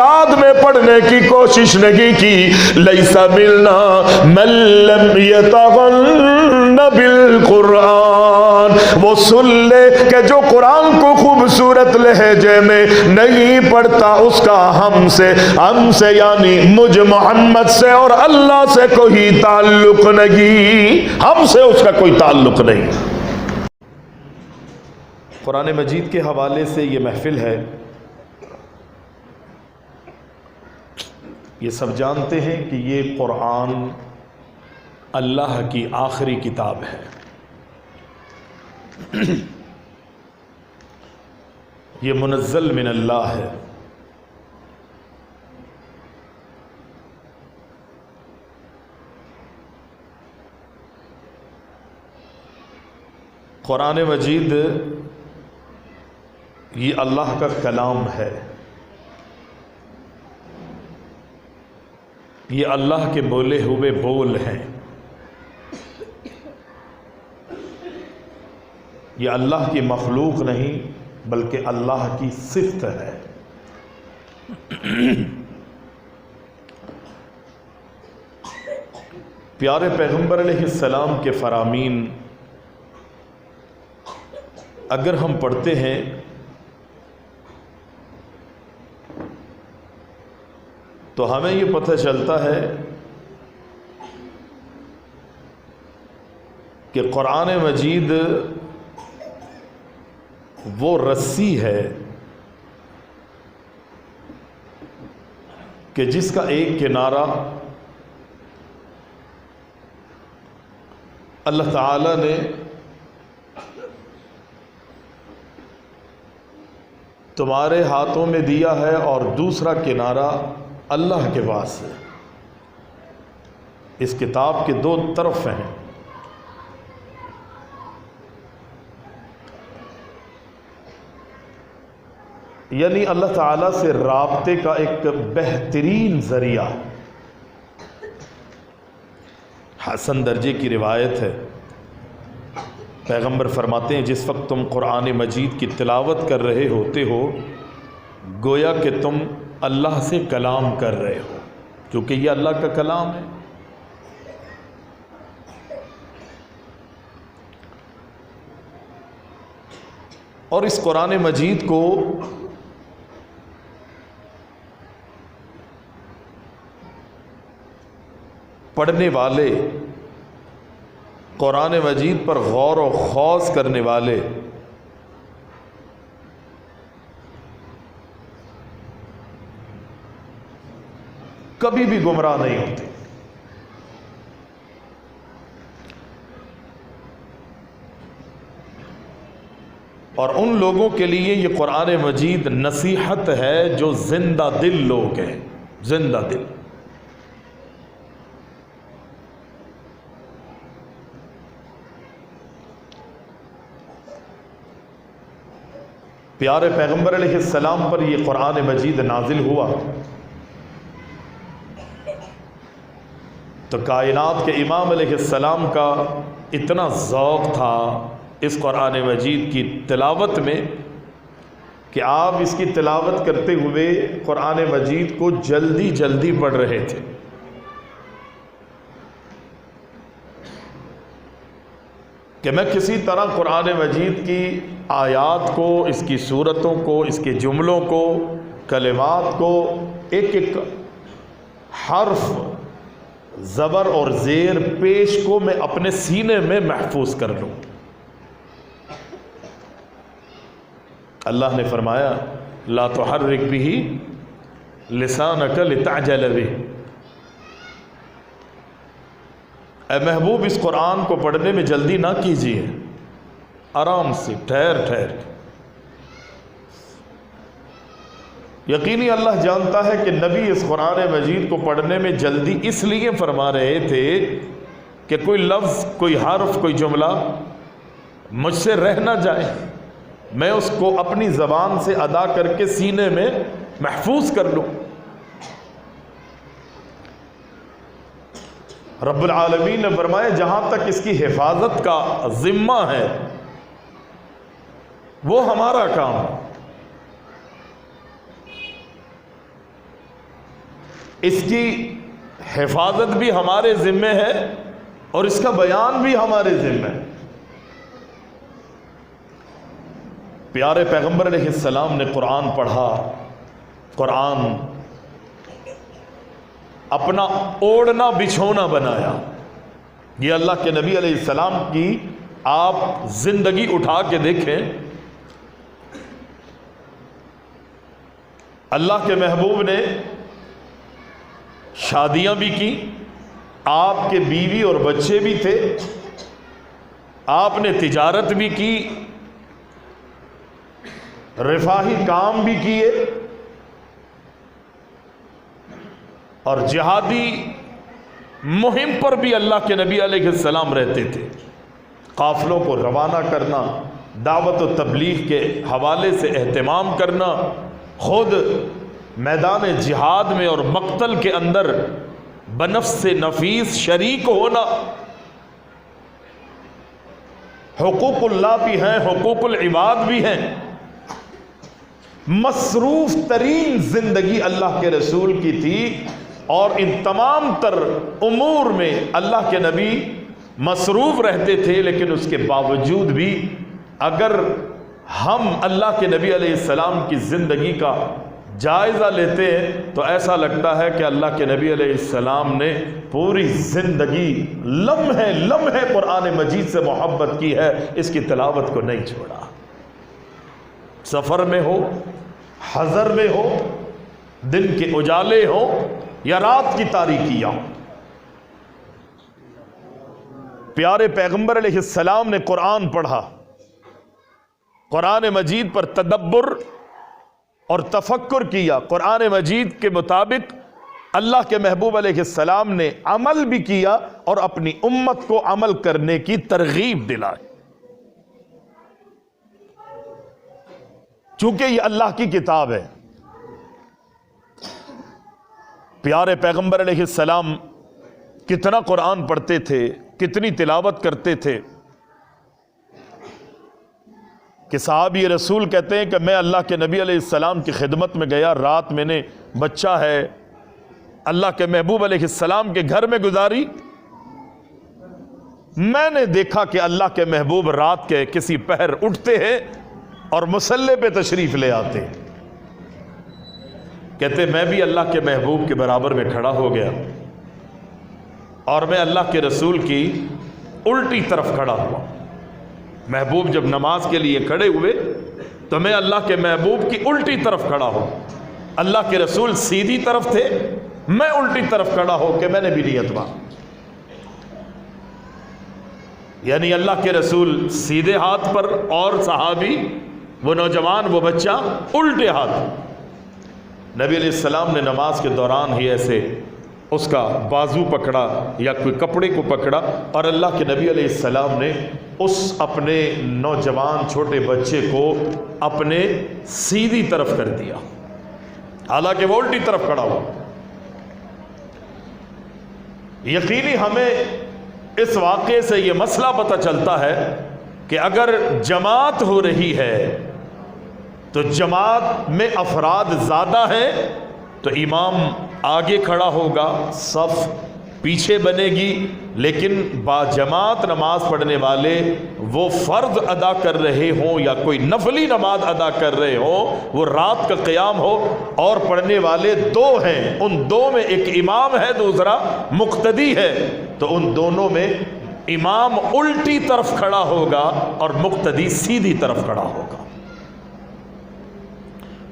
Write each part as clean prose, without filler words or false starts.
انداز میں پڑھنے کی کوشش نہیں کی. لیسا ملنا من لم یتغن بالقرآن. وہ سن لے کہ جو قرآن کو خوبصورت لہجے میں نہیں پڑھتا اس کا ہم سے یعنی مجھ محمد سے اور اللہ سے کوئی تعلق نہیں. ہم سے اس کا کوئی تعلق نہیں. قرآن مجید کے حوالے سے یہ محفل ہے. یہ سب جانتے ہیں کہ یہ قرآن اللہ کی آخری کتاب ہے. یہ منزل من اللہ ہے. قرآن مجید یہ اللہ کا کلام ہے. یہ اللہ کے بولے ہوئے بول ہیں. یہ اللہ کی مخلوق نہیں بلکہ اللہ کی صفت ہے. پیارے پیغمبر علیہ السلام کے فرامین اگر ہم پڑھتے ہیں تو ہمیں یہ پتہ چلتا ہے کہ قرآن مجید وہ رسی ہے کہ جس کا ایک کنارہ اللہ تعالی نے تمہارے ہاتھوں میں دیا ہے اور دوسرا کنارہ اللہ کے پاس ہے. اس کتاب کے دو طرف ہیں. یعنی اللہ تعالیٰ سے رابطے کا ایک بہترین ذریعہ. حسن درجے کی روایت ہے. پیغمبر فرماتے ہیں جس وقت تم قرآن مجید کی تلاوت کر رہے ہوتے ہو گویا کہ تم اللہ سے کلام کر رہے ہو کیونکہ یہ اللہ کا کلام ہے. اور اس قرآن مجید کو پڑھنے والے، قرآن مجید پر غور و خوض کرنے والے کبھی بھی گمراہ نہیں ہوتے. اور ان لوگوں کے لیے یہ قرآن مجید نصیحت ہے جو زندہ دل لوگ ہیں. زندہ دل. پیارے پیغمبر علیہ السلام پر یہ قرآن مجید نازل ہوا تو کائنات کے امام علیہ السلام کا اتنا ذوق تھا اس قرآن مجید کی تلاوت میں کہ آپ اس کی تلاوت کرتے ہوئے قرآن مجید کو جلدی جلدی پڑھ رہے تھے. کہ میں کسی طرح قرآن مجید کی آیات کو، اس کی صورتوں کو، اس کے جملوں کو، کلمات کو، ایک ایک حرف، زبر اور زیر پیش کو میں اپنے سینے میں محفوظ کر لوں. اللہ نے فرمایا لا تحرک بہ لسانک لتعجل بہ. اے محبوب اس قرآن کو پڑھنے میں جلدی نہ کیجیے، آرام سے ٹھہر ٹھہر. یقینی اللہ جانتا ہے کہ نبی اس قرآن مجید کو پڑھنے میں جلدی اس لیے فرما رہے تھے کہ کوئی لفظ، کوئی حرف، کوئی جملہ مجھ سے رہ نہ جائے، میں اس کو اپنی زبان سے ادا کر کے سینے میں محفوظ کر لوں. رب العالمین نے فرمایا جہاں تک اس کی حفاظت کا ذمہ ہے وہ ہمارا کام ہے. اس کی حفاظت بھی ہمارے ذمے ہے اور اس کا بیان بھی ہمارے ذمے ہے۔ پیارے پیغمبر علیہ السلام نے قرآن پڑھا، قرآن اپنا اوڑھنا بچھونا بنایا۔ یہ اللہ کے نبی علیہ السلام کی آپ زندگی اٹھا کے دیکھیں، اللہ کے محبوب نے شادیاں بھی کی، آپ کے بیوی اور بچے بھی تھے، آپ نے تجارت بھی کی، رفاہی کام بھی کیے، اور جہادی مہم پر بھی اللہ کے نبی علیہ السلام رہتے تھے۔ قافلوں کو روانہ کرنا، دعوت و تبلیغ کے حوالے سے اہتمام کرنا، خود میدان جہاد میں اور مقتل کے اندر بنفس نفیس شریک ہونا۔ حقوق اللہ بھی ہیں، حقوق العباد بھی ہیں۔ مصروف ترین زندگی اللہ کے رسول کی تھی، اور ان تمام تر امور میں اللہ کے نبی مصروف رہتے تھے، لیکن اس کے باوجود بھی اگر ہم اللہ کے نبی علیہ السلام کی زندگی کا جائزہ لیتے ہیں تو ایسا لگتا ہے کہ اللہ کے نبی علیہ السلام نے پوری زندگی لمحے لمحے قرآن مجید سے محبت کی ہے، اس کی تلاوت کو نہیں چھوڑا۔ سفر میں ہو، حضر میں ہو، دن کے اجالے ہو یا رات کی تاریکیاں، پیارے پیغمبر علیہ السلام نے قرآن پڑھا، قرآن مجید پر تدبر اور تفکر کیا، قرآن مجید کے مطابق اللہ کے محبوب علیہ السلام نے عمل بھی کیا اور اپنی امت کو عمل کرنے کی ترغیب دلائی، چونکہ یہ اللہ کی کتاب ہے۔ پیارے پیغمبر علیہ السلام کتنا قرآن پڑھتے تھے، کتنی تلاوت کرتے تھے کہ صحابی رسول کہتے ہیں کہ میں اللہ کے نبی علیہ السلام کی خدمت میں گیا، رات میں نے بچہ ہے اللہ کے محبوب علیہ السلام کے گھر میں گزاری، میں نے دیکھا کہ اللہ کے محبوب رات کے کسی پہر اٹھتے ہیں اور مصلی پہ تشریف لے آتے ہیں۔ کہتے میں بھی اللہ کے محبوب کے برابر میں کھڑا ہو گیا اور میں اللہ کے رسول کی الٹی طرف کھڑا ہوا۔ محبوب جب نماز کے لیے کھڑے ہوئے تو میں اللہ کے محبوب کی الٹی طرف کھڑا ہوں، اللہ کے رسول سیدھی طرف تھے، میں الٹی طرف کھڑا ہو کے میں نے بھی نیت مانی، یعنی اللہ کے رسول سیدھے ہاتھ پر اور صحابی وہ نوجوان وہ بچہ الٹے ہاتھ۔ نبی علیہ السلام نے نماز کے دوران ہی ایسے اس کا بازو پکڑا یا کوئی کپڑے کو پکڑا اور اللہ کے نبی علیہ السلام نے اس اپنے نوجوان چھوٹے بچے کو اپنے سیدھی طرف کر دیا، حالانکہ وہ الٹی طرف کھڑا ہوا۔ یقینی ہمیں اس واقعے سے یہ مسئلہ پتہ چلتا ہے کہ اگر جماعت ہو رہی ہے تو جماعت میں افراد زیادہ ہیں تو امام آگے کھڑا ہوگا، صف پیچھے بنے گی، لیکن با جماعت نماز پڑھنے والے وہ فرض ادا کر رہے ہوں یا کوئی نفلی نماز ادا کر رہے ہوں، وہ رات کا قیام ہو اور پڑھنے والے دو ہیں، ان دو میں ایک امام ہے دوسرا مقتدی ہے، تو ان دونوں میں امام الٹی طرف کھڑا ہوگا اور مقتدی سیدھی طرف کھڑا ہوگا۔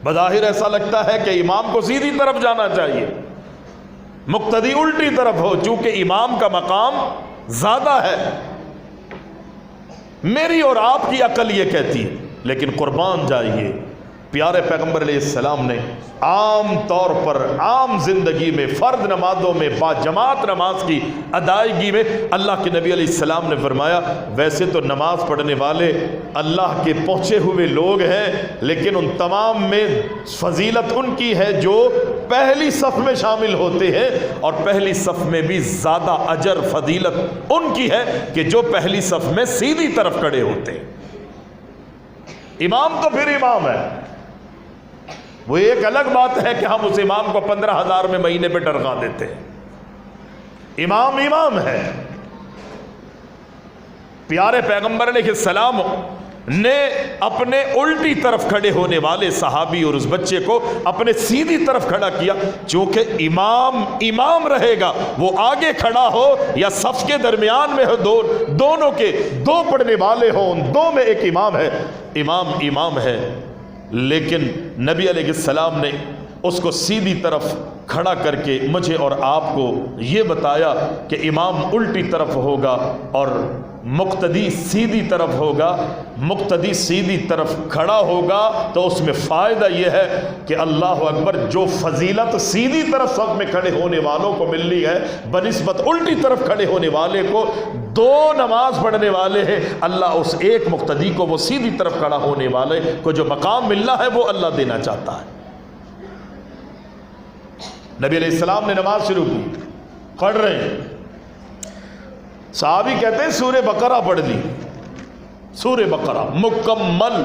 بظاہر ایسا لگتا ہے کہ امام کو سیدھی طرف جانا چاہیے، مقتدی الٹی طرف ہو، چونکہ امام کا مقام زیادہ ہے۔ میری اور آپ کی عقل یہ کہتی ہے، لیکن قربان جائیے پیارے پیغمبر علیہ السلام نے عام طور پر عام زندگی میں فرض نمازوں میں با جماعت نماز کی ادائیگی میں اللہ کے نبی علیہ السلام نے فرمایا ویسے تو نماز پڑھنے والے اللہ کے پہنچے ہوئے لوگ ہیں، لیکن ان تمام میں فضیلت ان کی ہے جو پہلی صف میں شامل ہوتے ہیں، اور پہلی صف میں بھی زیادہ اجر فضیلت ان کی ہے کہ جو پہلی صف میں سیدھی طرف کھڑے ہوتے ہیں۔ امام تو پھر امام ہے، وہ ایک الگ بات ہے کہ ہم اس امام کو 15,000 میں مہینے پہ تنخواہ دیتے ہیں. امام امام ہے. پیارے پیغمبر علیہ السلام نے اپنے الٹی طرف کھڑے ہونے والے صحابی اور اس بچے کو اپنے سیدھی طرف کھڑا کیا. چونکہ امام امام رہے گا، وہ آگے کھڑا ہو یا صف کے درمیان میں ہو، دونوں کے دو پڑھنے والے ہوں، ان دو میں ایک امام ہے. امام امام ہے. لیکن نبی علیہ السلام نے اس کو سیدھی طرف کھڑا کر کے مجھے اور آپ کو یہ بتایا کہ امام الٹی طرف ہوگا اور مقتدی سیدھی طرف ہوگا. مقتدی سیدھی طرف کھڑا ہوگا تو اس میں فائدہ یہ ہے کہ اللہ اکبر، جو فضیلت سیدھی طرف صف میں کھڑے ہونے والوں کو ملنی ہے بنسبت الٹی طرف کھڑے ہونے والے کو، دو نماز پڑھنے والے ہیں، اللہ اس ایک مقتدی کو، وہ سیدھی طرف کھڑا ہونے والے کو جو مقام ملنا ہے وہ اللہ دینا چاہتا ہے. نبی علیہ السلام نے نماز شروع کی، پڑھ رہے ہیں. صحابی کہتے ہیں سورہ بقرہ پڑھ لی، سورہ بقرہ مکمل.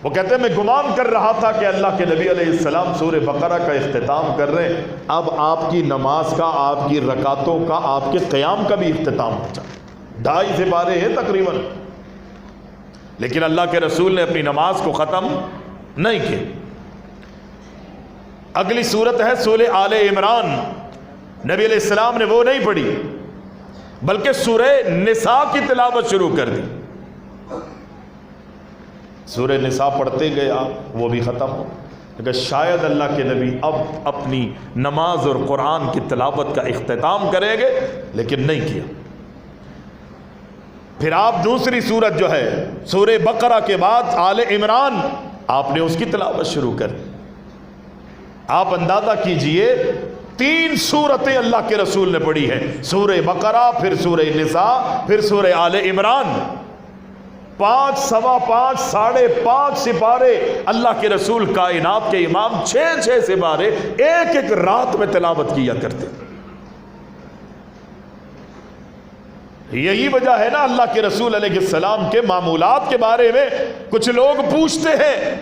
وہ کہتے ہیں میں گمان کر رہا تھا کہ اللہ کے نبی علیہ السلام سورہ بقرہ کا اختتام کر رہے ہیں، اب آپ کی نماز کا، آپ کی رکعتوں کا، آپ کے قیام کا بھی اختتام ہو جائے. 2.5 سپارے ہیں تقریباً. لیکن اللہ کے رسول نے اپنی نماز کو ختم نہیں کیا. اگلی صورت ہے سورہ آل عمران. نبی علیہ السلام نے وہ نہیں پڑھی بلکہ سورہ نساء کی تلاوت شروع کر دی. سورہ نساء پڑھتے گئے آپ، وہ بھی ختم ہو. کہ شاید اللہ کے نبی اب اپنی نماز اور قرآن کی تلاوت کا اختتام کریں گے، لیکن نہیں کیا. پھر آپ دوسری سورت جو ہے سورہ بقرہ کے بعد آل عمران، آپ نے اس کی تلاوت شروع کر دی. آپ اندازہ کیجئے 3 سورتیں اللہ کے رسول نے پڑھی ہیں، سورہ بقرہ، پھر سورہ نساء، پھر سورہ آل عمران. 5 سوا 5 ساڑھے 5 سپارے اللہ کے رسول کائنات کے امام 6 سپارے ایک ایک رات میں تلاوت کیا کرتے. یہی وجہ ہے نا اللہ کے رسول علیہ السلام کے معمولات کے بارے میں کچھ لوگ پوچھتے ہیں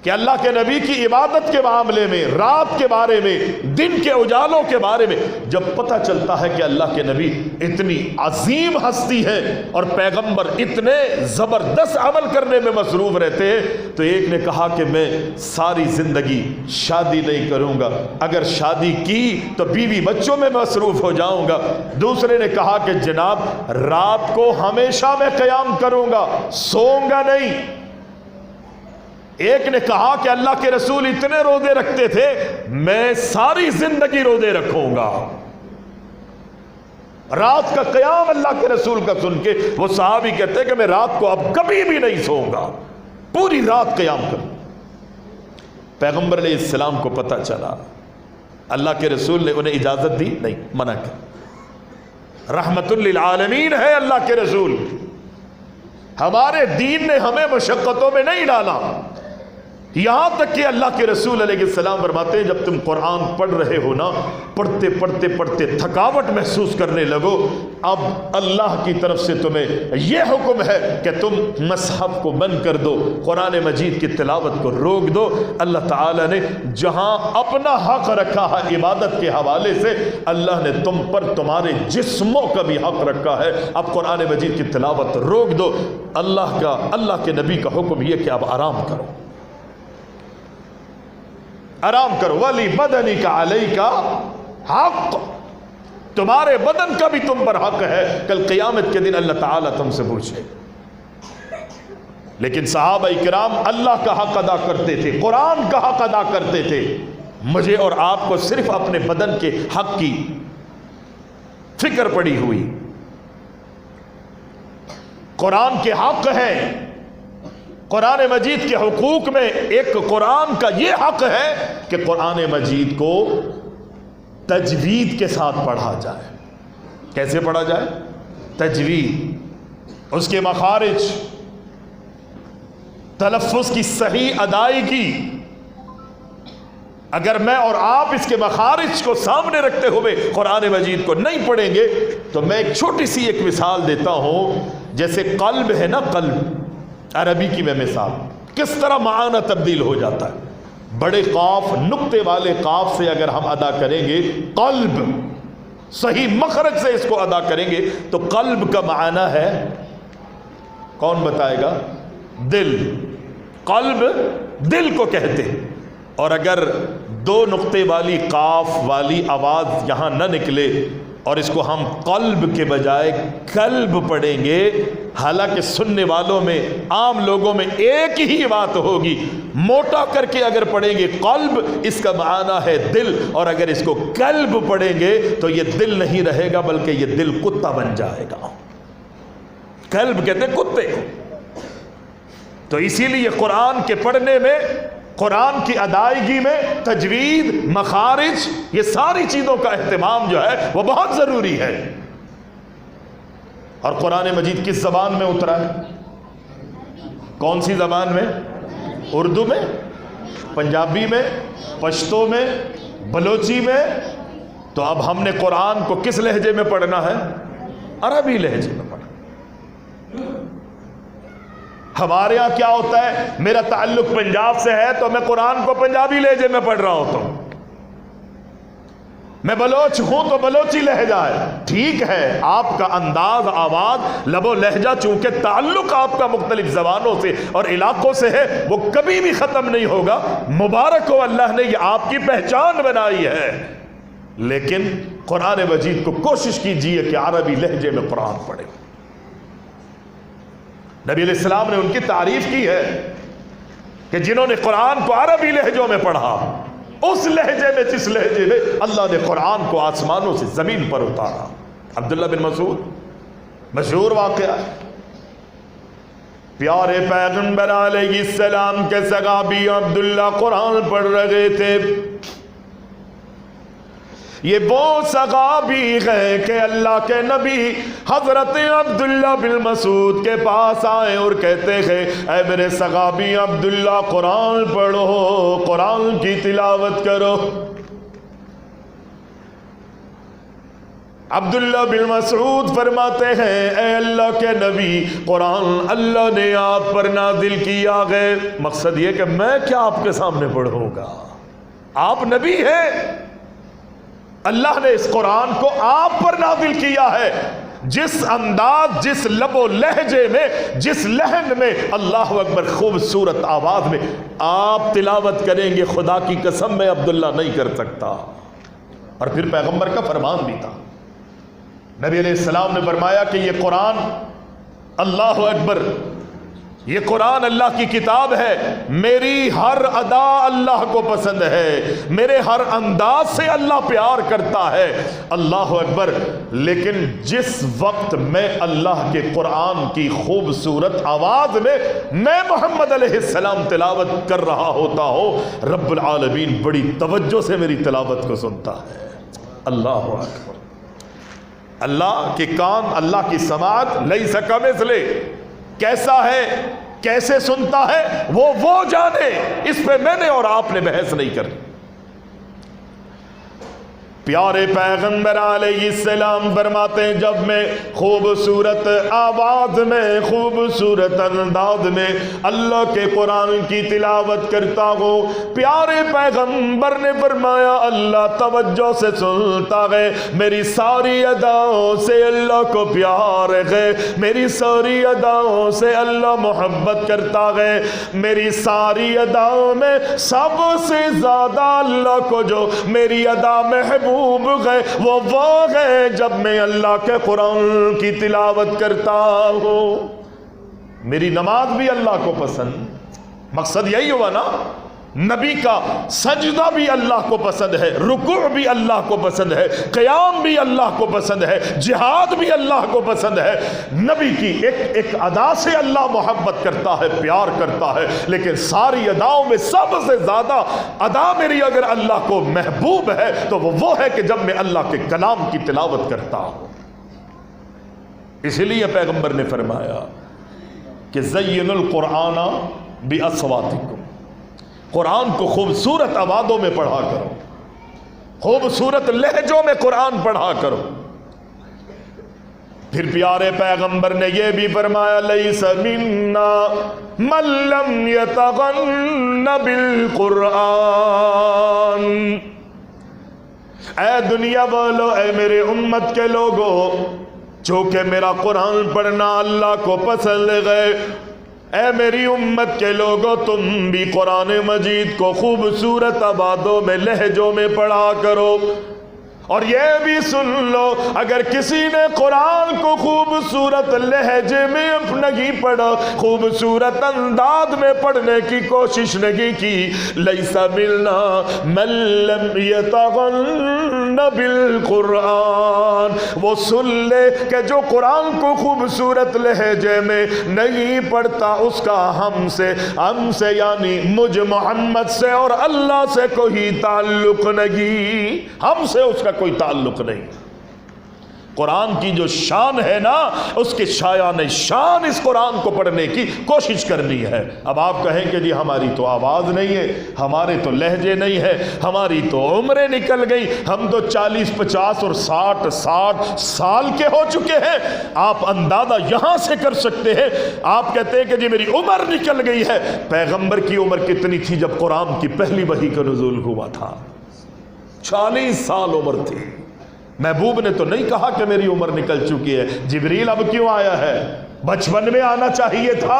کہ اللہ کے نبی کی عبادت کے معاملے میں، رات کے بارے میں، دن کے اجالوں کے بارے میں. جب پتہ چلتا ہے کہ اللہ کے نبی اتنی عظیم ہستی ہے اور پیغمبر اتنے زبردست عمل کرنے میں مصروف رہتے ہیں، تو ایک نے کہا کہ میں ساری زندگی شادی نہیں کروں گا، اگر شادی کی تو بیوی بچوں میں مصروف ہو جاؤں گا. دوسرے نے کہا کہ جناب رات کو ہمیشہ میں قیام کروں گا، سوؤں گا نہیں. ایک نے کہا کہ اللہ کے رسول اتنے روزے رکھتے تھے، میں ساری زندگی روزے رکھوں گا. رات کا قیام اللہ کے رسول کا سن کے وہ صحابی کہتے ہیں کہ میں رات کو اب کبھی بھی نہیں سوؤں گا، پوری رات قیام کروں. پیغمبر علیہ السلام کو پتہ چلا، اللہ کے رسول نے انہیں اجازت دی نہیں، منع کر. رحمت للعالمین ہے اللہ کے رسول. ہمارے دین نے ہمیں مشقتوں میں نہیں ڈالا. یہاں تک کہ اللہ کے رسول علیہ السلام فرماتے ہیں جب تم قرآن پڑھ رہے ہو نا، پڑھتے پڑھتے پڑھتے تھکاوٹ محسوس کرنے لگو، اب اللہ کی طرف سے تمہیں یہ حکم ہے کہ تم مصحف کو بند کر دو، قرآن مجید کی تلاوت کو روک دو. اللہ تعالیٰ نے جہاں اپنا حق رکھا ہے عبادت کے حوالے سے، اللہ نے تم پر تمہارے جسموں کا بھی حق رکھا ہے. اب قرآن مجید کی تلاوت روک دو. اللہ کے نبی کا حکم یہ کہ اب آرام کرو، آرام کرو. ولی بدنی کا علیہ کا حق، تمہارے بدن کا بھی تم پر حق ہے، کل قیامت کے دن اللہ تعالیٰ تم سے پوچھے. لیکن صحابہ کرام اللہ کا حق ادا کرتے تھے، قرآن کا حق ادا کرتے تھے. مجھے اور آپ کو صرف اپنے بدن کے حق کی فکر پڑی ہوئی. قرآن کے حق ہے، قرآن مجید کے حقوق میں ایک قرآن کا یہ حق ہے کہ قرآن مجید کو تجوید کے ساتھ پڑھا جائے. کیسے پڑھا جائے؟ تجوید، اس کے مخارج، تلفظ کی صحیح ادائیگی. اگر میں اور آپ اس کے مخارج کو سامنے رکھتے ہوئے قرآن مجید کو نہیں پڑھیں گے تو میں ایک چھوٹی سی ایک مثال دیتا ہوں. جیسے قلب ہے نا، قلب، عربی کی میں مثال کس طرح معنی تبدیل ہو جاتا ہے. بڑے قاف نقطے والے قاف سے اگر ہم ادا کریں گے قلب، صحیح مخرج سے اس کو ادا کریں گے تو قلب کا معنی ہے، کون بتائے گا؟ دل. قلب دل کو کہتے ہیں. اور اگر دو نقطے والی قاف والی آواز یہاں نہ نکلے اور اس کو ہم قلب کے بجائے قلب پڑھیں گے، حالانکہ سننے والوں میں عام لوگوں میں ایک ہی بات ہوگی، موٹا کر کے اگر پڑھیں گے قلب اس کا معنی ہے دل، اور اگر اس کو قلب پڑھیں گے تو یہ دل نہیں رہے گا بلکہ یہ دل کتا بن جائے گا. قلب کہتے ہیں کتے کو. تو اسی لیے قرآن کے پڑھنے میں، قرآن کی ادائیگی میں تجوید، مخارج، یہ ساری چیزوں کا اہتمام جو ہے وہ بہت ضروری ہے. اور قرآن مجید کس زبان میں اترا ہے؟ کون سی زبان میں؟ اردو میں، پنجابی میں، پشتو میں، بلوچی میں. تو اب ہم نے قرآن کو کس لہجے میں پڑھنا ہے؟ عربی لہجے میں پڑھنا. ہمارے ہاں کیا ہوتا ہے، میرا تعلق پنجاب سے ہے تو میں قرآن کو پنجابی لہجے میں پڑھ رہا ہوتا ہوں. میں بلوچ ہوں تو بلوچی لہجہ ہے. ٹھیک ہے، آپ کا انداز، آواز، لب و لہجہ، چونکہ تعلق آپ کا مختلف زبانوں سے اور علاقوں سے ہے، وہ کبھی بھی ختم نہیں ہوگا. مبارک ہو، اللہ نے یہ آپ کی پہچان بنائی ہے. لیکن قرآن مجید کو کوشش کیجئے کہ عربی لہجے میں قرآن پڑھیں. نبی علیہ السلام نے ان کی تعریف کی ہے کہ جنہوں نے قرآن کو عربی لہجوں میں پڑھا، اس لہجے میں جس لہجے میں اللہ نے قرآن کو آسمانوں سے زمین پر اتارا. عبداللہ بن مسعود مشہور واقعہ، پیارے پیغمبر علیہ السلام کے صحابی عبداللہ قرآن پڑھ رہے تھے. یہ وہ صحابی ہے کہ اللہ کے نبی حضرت عبداللہ بن مسعود کے پاس آئے اور کہتے ہیں اے میرے صحابی عبداللہ قرآن پڑھو، قرآن کی تلاوت کرو. عبداللہ بن مسعود فرماتے ہیں اے اللہ کے نبی، قرآن اللہ نے آپ پر نازل کیا ہے. مقصد یہ کہ میں کیا آپ کے سامنے پڑھوں گا؟ آپ نبی ہیں، اللہ نے اس قرآن کو آپ پر نازل کیا ہے. جس انداز، جس لب و لہجے میں، جس لہن میں، اللہ اکبر، خوبصورت آواز میں آپ تلاوت کریں گے، خدا کی قسم میں عبداللہ نہیں کر سکتا. اور پھر پیغمبر کا فرمان بھی تھا. نبی علیہ السلام نے فرمایا کہ یہ قرآن، اللہ اکبر، یہ قرآن اللہ کی کتاب ہے. میری ہر ادا اللہ کو پسند ہے، میرے ہر انداز سے اللہ پیار کرتا ہے. اللہ اکبر. لیکن جس وقت میں اللہ کے قرآن کی خوبصورت آواز میں محمد علیہ السلام تلاوت کر رہا ہوتا ہوں، رب العالمین بڑی توجہ سے میری تلاوت کو سنتا ہے. اللہ اکبر. اللہ کے کان، اللہ کی سماعت لیس کمثلہ، کیسا ہے، کیسے سنتا ہے وہ جانے. اس پہ میں نے اور آپ نے بحث نہیں کرنی. پیارے پیغمبر علیہ السلام فرماتے ہیں جب میں خوبصورت آواز میں، خوبصورت انداز میں اللہ کے قرآن کی تلاوت کرتا ہوں، پیارے پیغمبر نے فرمایا اللہ توجہ سے سنتا ہے. میری ساری اداؤں سے اللہ کو پیار ہے، میری ساری اداؤں سے اللہ محبت کرتا ہے. میری ساری اداؤں میں سب سے زیادہ اللہ کو جو میری ادا محبوب گئے وہ ہے جب میں اللہ کے قرآن کی تلاوت کرتا ہوں. میری نماز بھی اللہ کو پسند. مقصد یہی ہوا نا، نبی کا سجدہ بھی اللہ کو پسند ہے، رکوع بھی اللہ کو پسند ہے، قیام بھی اللہ کو پسند ہے، جہاد بھی اللہ کو پسند ہے. نبی کی ایک ادا سے اللہ محبت کرتا ہے، پیار کرتا ہے. لیکن ساری اداؤں میں سب سے زیادہ ادا میری اگر اللہ کو محبوب ہے تو وہ ہے کہ جب میں اللہ کے کلام کی تلاوت کرتا ہوں. اس لیے پیغمبر نے فرمایا کہ زین القرآن باصواتکم، قرآن کو خوبصورت آوازوں میں پڑھا کرو، خوبصورت لہجوں میں قرآن پڑھا کرو. پھر پیارے پیغمبر نے یہ بھی فرمایا لیس منا من لم یتغن بالقرآن، اے دنیا والو، اے میرے امت کے لوگو، چونکہ میرا قرآن پڑھنا اللہ کو پسند ہے، اے میری امت کے لوگو تم بھی قرآن مجید کو خوبصورت آبادوں میں لہجوں میں پڑھا کرو، اور یہ بھی سن لو اگر کسی نے قرآن کو خوبصورت لہجے میں نہیں پڑھا، خوبصورت انداز میں پڑھنے کی کوشش نہیں کی، لیس منا من لم یتغن بالقرآن، وہ سن لے کہ جو قرآن کو خوبصورت لہجے میں نہیں پڑھتا اس کا ہم سے یعنی مجھ محمد سے اور اللہ سے کوئی تعلق نہیں، ہم سے اس کا کوئی تعلق نہیں۔ قرآن کی جو شان ہے نا، اس کے شایان شان اس قرآن کو پڑھنے کی کوشش کرنی ہے۔ اب آپ کہیں کہ جی ہماری تو آواز نہیں ہے، ہمارے تو لہجے نہیں ہے، ہماری تو عمریں نکل گئی، ہم تو 40 50 اور 60 سال کے ہو چکے ہیں۔ آپ اندازہ یہاں سے کر سکتے ہیں، آپ کہتے ہیں کہ جی میری عمر نکل گئی ہے، پیغمبر کی عمر کتنی تھی جب قرآن کی پہلی وحی کا نزول ہوا تھا؟ 40 سال عمر تھی۔ محبوب نے تو نہیں کہا کہ میری عمر نکل چکی ہے، جبریل اب کیوں آیا ہے؟ بچپن میں آنا چاہیے تھا،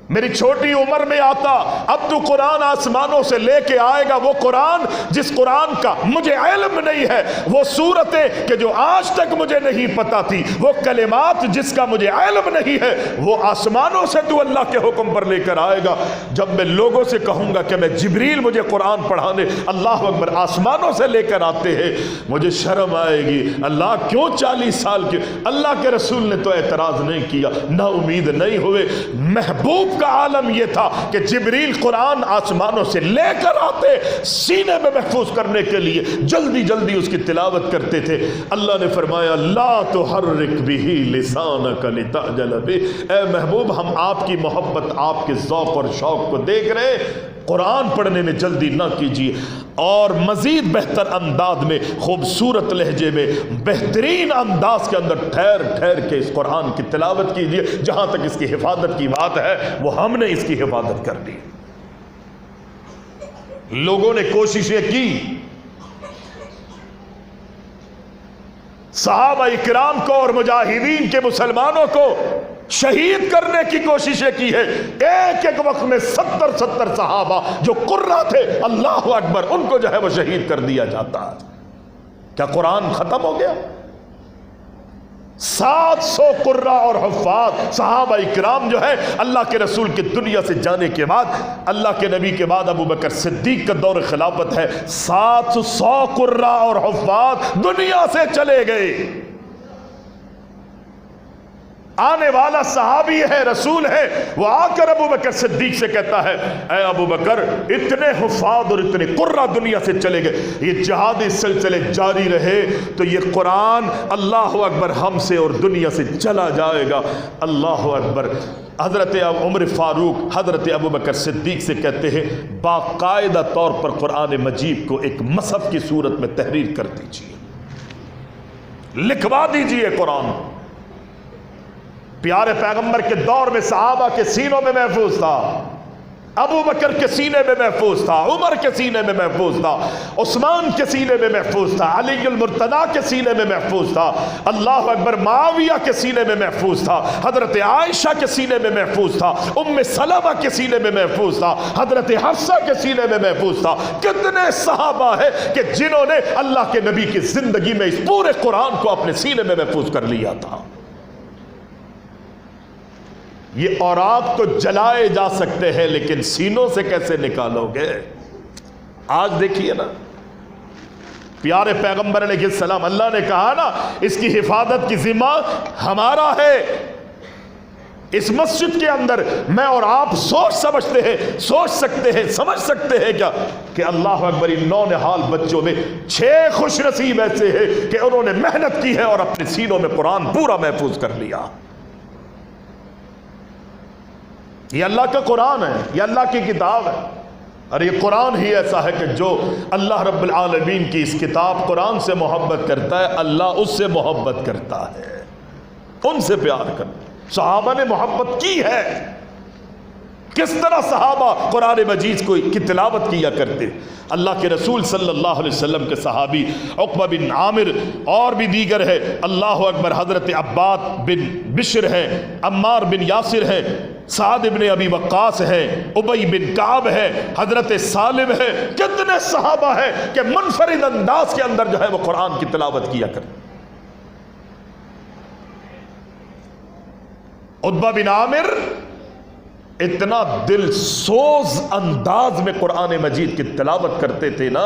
میری چھوٹی عمر میں آتا۔ اب تو قرآن آسمانوں سے لے کے آئے گا، وہ قرآن جس قرآن کا مجھے علم نہیں ہے، وہ صورتیں کہ جو آج تک مجھے نہیں پتا تھی، وہ کلمات جس کا مجھے علم نہیں ہے، وہ آسمانوں سے تو اللہ کے حکم پر لے کر آئے گا۔ جب میں لوگوں سے کہوں گا کہ میں جبریل مجھے قرآن پڑھانے اللہ اکبر آسمانوں سے لے کر آتے ہیں، مجھے شرم آئے گی۔ اللہ کیوں 40 سال کے؟ اللہ کے رسول نے تو اعتراض نہیں کیا، نا امید نہیں ہوئے۔ محبوب کا عالم یہ تھا کہ جبریل قرآن آسمانوں سے لے کر آتے، سینے میں محفوظ کرنے کے لیے جلدی جلدی اس کی تلاوت کرتے تھے۔ اللہ نے فرمایا لا تحرک بہ لسانک لتعجل بہ، اے محبوب ہم آپ کی محبت، آپ کے ذوق اور شوق کو دیکھ رہے، قرآن پڑھنے میں جلدی نہ کیجیے، اور مزید بہتر انداز میں، خوبصورت لہجے میں، بہترین انداز کے اندر ٹھہر ٹھہر کے اس قرآن کی تلاوت کیجیے۔ جہاں تک اس کی حفاظت کی بات ہے، وہ ہم نے اس کی حفاظت کر لی۔ لوگوں نے کوششیں کی، صحابہ اکرام کو اور مجاہدین کے مسلمانوں کو شہید کرنے کی کوششیں کی ہے۔ ایک ایک وقت میں 70 صحابہ جو قرہ تھے، اللہ اکبر، ان کو جو ہے وہ شہید کر دیا جاتا ہے۔ کیا قرآن ختم ہو گیا؟ 700 قرہ اور حفاظ صحابہ اکرام جو ہے اللہ کے رسول کے دنیا سے جانے کے بعد، اللہ کے نبی کے بعد ابو بکر صدیق کا دور خلافت ہے، 700 قرہ اور حفاظ دنیا سے چلے گئے۔ آنے والا صحابی ہے، رسول ہے، وہ آ کر ابو بکر صدیق سے کہتا ہے اے ابو بکر، اتنے حفاظ اور اتنے قرہ دنیا سے چلے گئے، یہ جہادی سلسلے جاری رہے تو یہ قرآن اللہ اکبر ہم سے اور دنیا سے چلا جائے گا۔ اللہ اکبر۔ حضرت عمر فاروق حضرت ابو بکر صدیق سے کہتے ہیں باقاعدہ طور پر قرآن مجید کو ایک مصحف کی صورت میں تحریر کر دیجیے، لکھوا دیجیے قرآن۔ پیارے پیغمبر کے دور میں صحابہ کے سینوں میں محفوظ تھا، ابو بکر کے سینے میں محفوظ تھا، عمر کے سینے میں محفوظ تھا، عثمان کے سینے میں محفوظ تھا، علی المرتضی کے سینے میں محفوظ تھا، اللہ اکبر، معاویہ کے سینے میں محفوظ تھا، حضرت عائشہ کے سینے میں محفوظ تھا، ام سلمہ کے سینے میں محفوظ تھا، حضرت حفصہ کے سینے میں محفوظ تھا۔ کتنے صحابہ ہیں کہ جنہوں نے اللہ کے نبی کی زندگی میں اس پورے قرآن کو اپنے سینے میں محفوظ کر لیا تھا۔ یہ اوراق تو جلائے جا سکتے ہیں لیکن سینوں سے کیسے نکالو گے؟ آج دیکھیے نا، پیارے پیغمبر علیہ السلام، اللہ نے کہا نا اس کی حفاظت کی ذمہ ہمارا ہے۔ اس مسجد کے اندر میں اور آپ سوچ سکتے ہیں سمجھ سکتے ہیں کیا کہ اللہ اکبر، ان نونہال بچوں میں 6 خوش نصیب ایسے ہیں کہ انہوں نے محنت کی ہے اور اپنے سینوں میں قرآن پورا محفوظ کر لیا۔ یہ اللہ کا قرآن ہے، یہ اللہ کی کتاب ہے۔ اور یہ قرآن ہی ایسا ہے کہ جو اللہ رب العالمین کی اس کتاب قرآن سے محبت کرتا ہے، اللہ اس سے محبت کرتا ہے، ان سے پیار کرتا۔ صحابہ نے محبت کی ہے۔ کس طرح صحابہ قرآن مجید کی تلاوت کیا کرتے؟ اللہ کے رسول صلی اللہ علیہ وسلم کے صحابی عقبہ بن عامر اور بھی دیگر ہے، اللہ اکبر، حضرت عباد بن بشر ہے، عمار بن یاسر ہے، سعد بن ابی وقاص ہے، ابی بن کعب ہے، حضرت سالم ہے، کتنے صحابہ ہیں کہ منفرد انداز کے اندر جو ہے وہ قرآن کی تلاوت کیا کرتے۔ عقبہ بن عامر اتنا دل سوز انداز میں قرآن مجید کی تلاوت کرتے تھے نا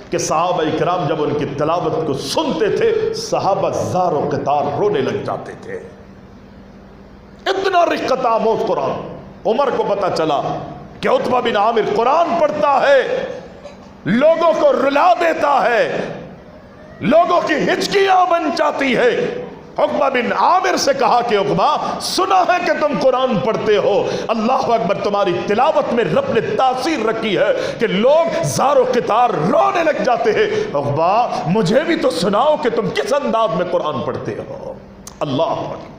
کہ صحابہ اکرام جب ان کی تلاوت کو سنتے تھے صحابہ زار و قطار رونے لگ جاتے تھے۔ اتنا رقت آموز قرآن۔ عمر کو پتا چلا کہ عتبہ بن عامر قرآن پڑھتا ہے، لوگوں کو رلا دیتا ہے، لوگوں کی ہچکیاں بن جاتی ہے۔ عقبہ بن عامر سے کہا کہ عقبہ، سنا ہے کہ تم قرآن پڑھتے ہو، اللہ اکبر، تمہاری تلاوت میں رب نے تاثیر رکھی ہے کہ لوگ زار و قطار رونے لگ جاتے ہیں۔ عقبہ، مجھے بھی تو سناؤ کہ تم کس انداز میں قرآن پڑھتے ہو۔ اللہ اکبر۔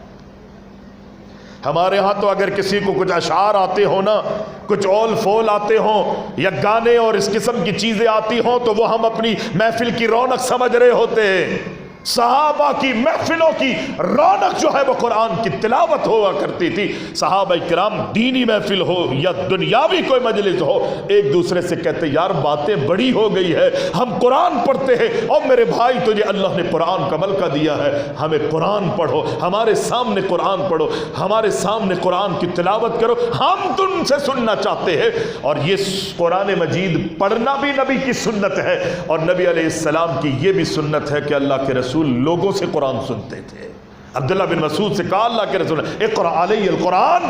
ہمارے ہاں تو اگر کسی کو کچھ اشعار آتے ہوں نا، کچھ اول فول آتے ہوں یا گانے اور اس قسم کی چیزیں آتی ہوں تو وہ ہم اپنی محفل کی رونق سمجھ رہے ہوتے ہیں۔ صحابہ کی محفلوں کی رونق جو ہے وہ قرآن کی تلاوت ہوا کرتی تھی۔ صحابہ کرام دینی محفل ہو یا دنیاوی کوئی مجلس ہو، ایک دوسرے سے کہتے یار باتیں بڑی ہو گئی ہے، ہم قرآن پڑھتے ہیں، اور میرے بھائی تجھے اللہ نے قرآن کا ملکہ دیا ہے، ہمیں قرآن پڑھو، ہمارے سامنے قرآن پڑھو، ہمارے سامنے قرآن کی تلاوت کرو، ہم تم سے سننا چاہتے ہیں۔ اور یہ قرآن مجید پڑھنا بھی نبی کی سنت ہے، اور نبی علیہ السلام کی یہ بھی سنت ہے کہ اللہ کے رسول لوگوں سے قرآن سنتے تھے۔ عبداللہ بن مسعود سے کہا اللہ کے رسول نے اقرأ علی القرآن،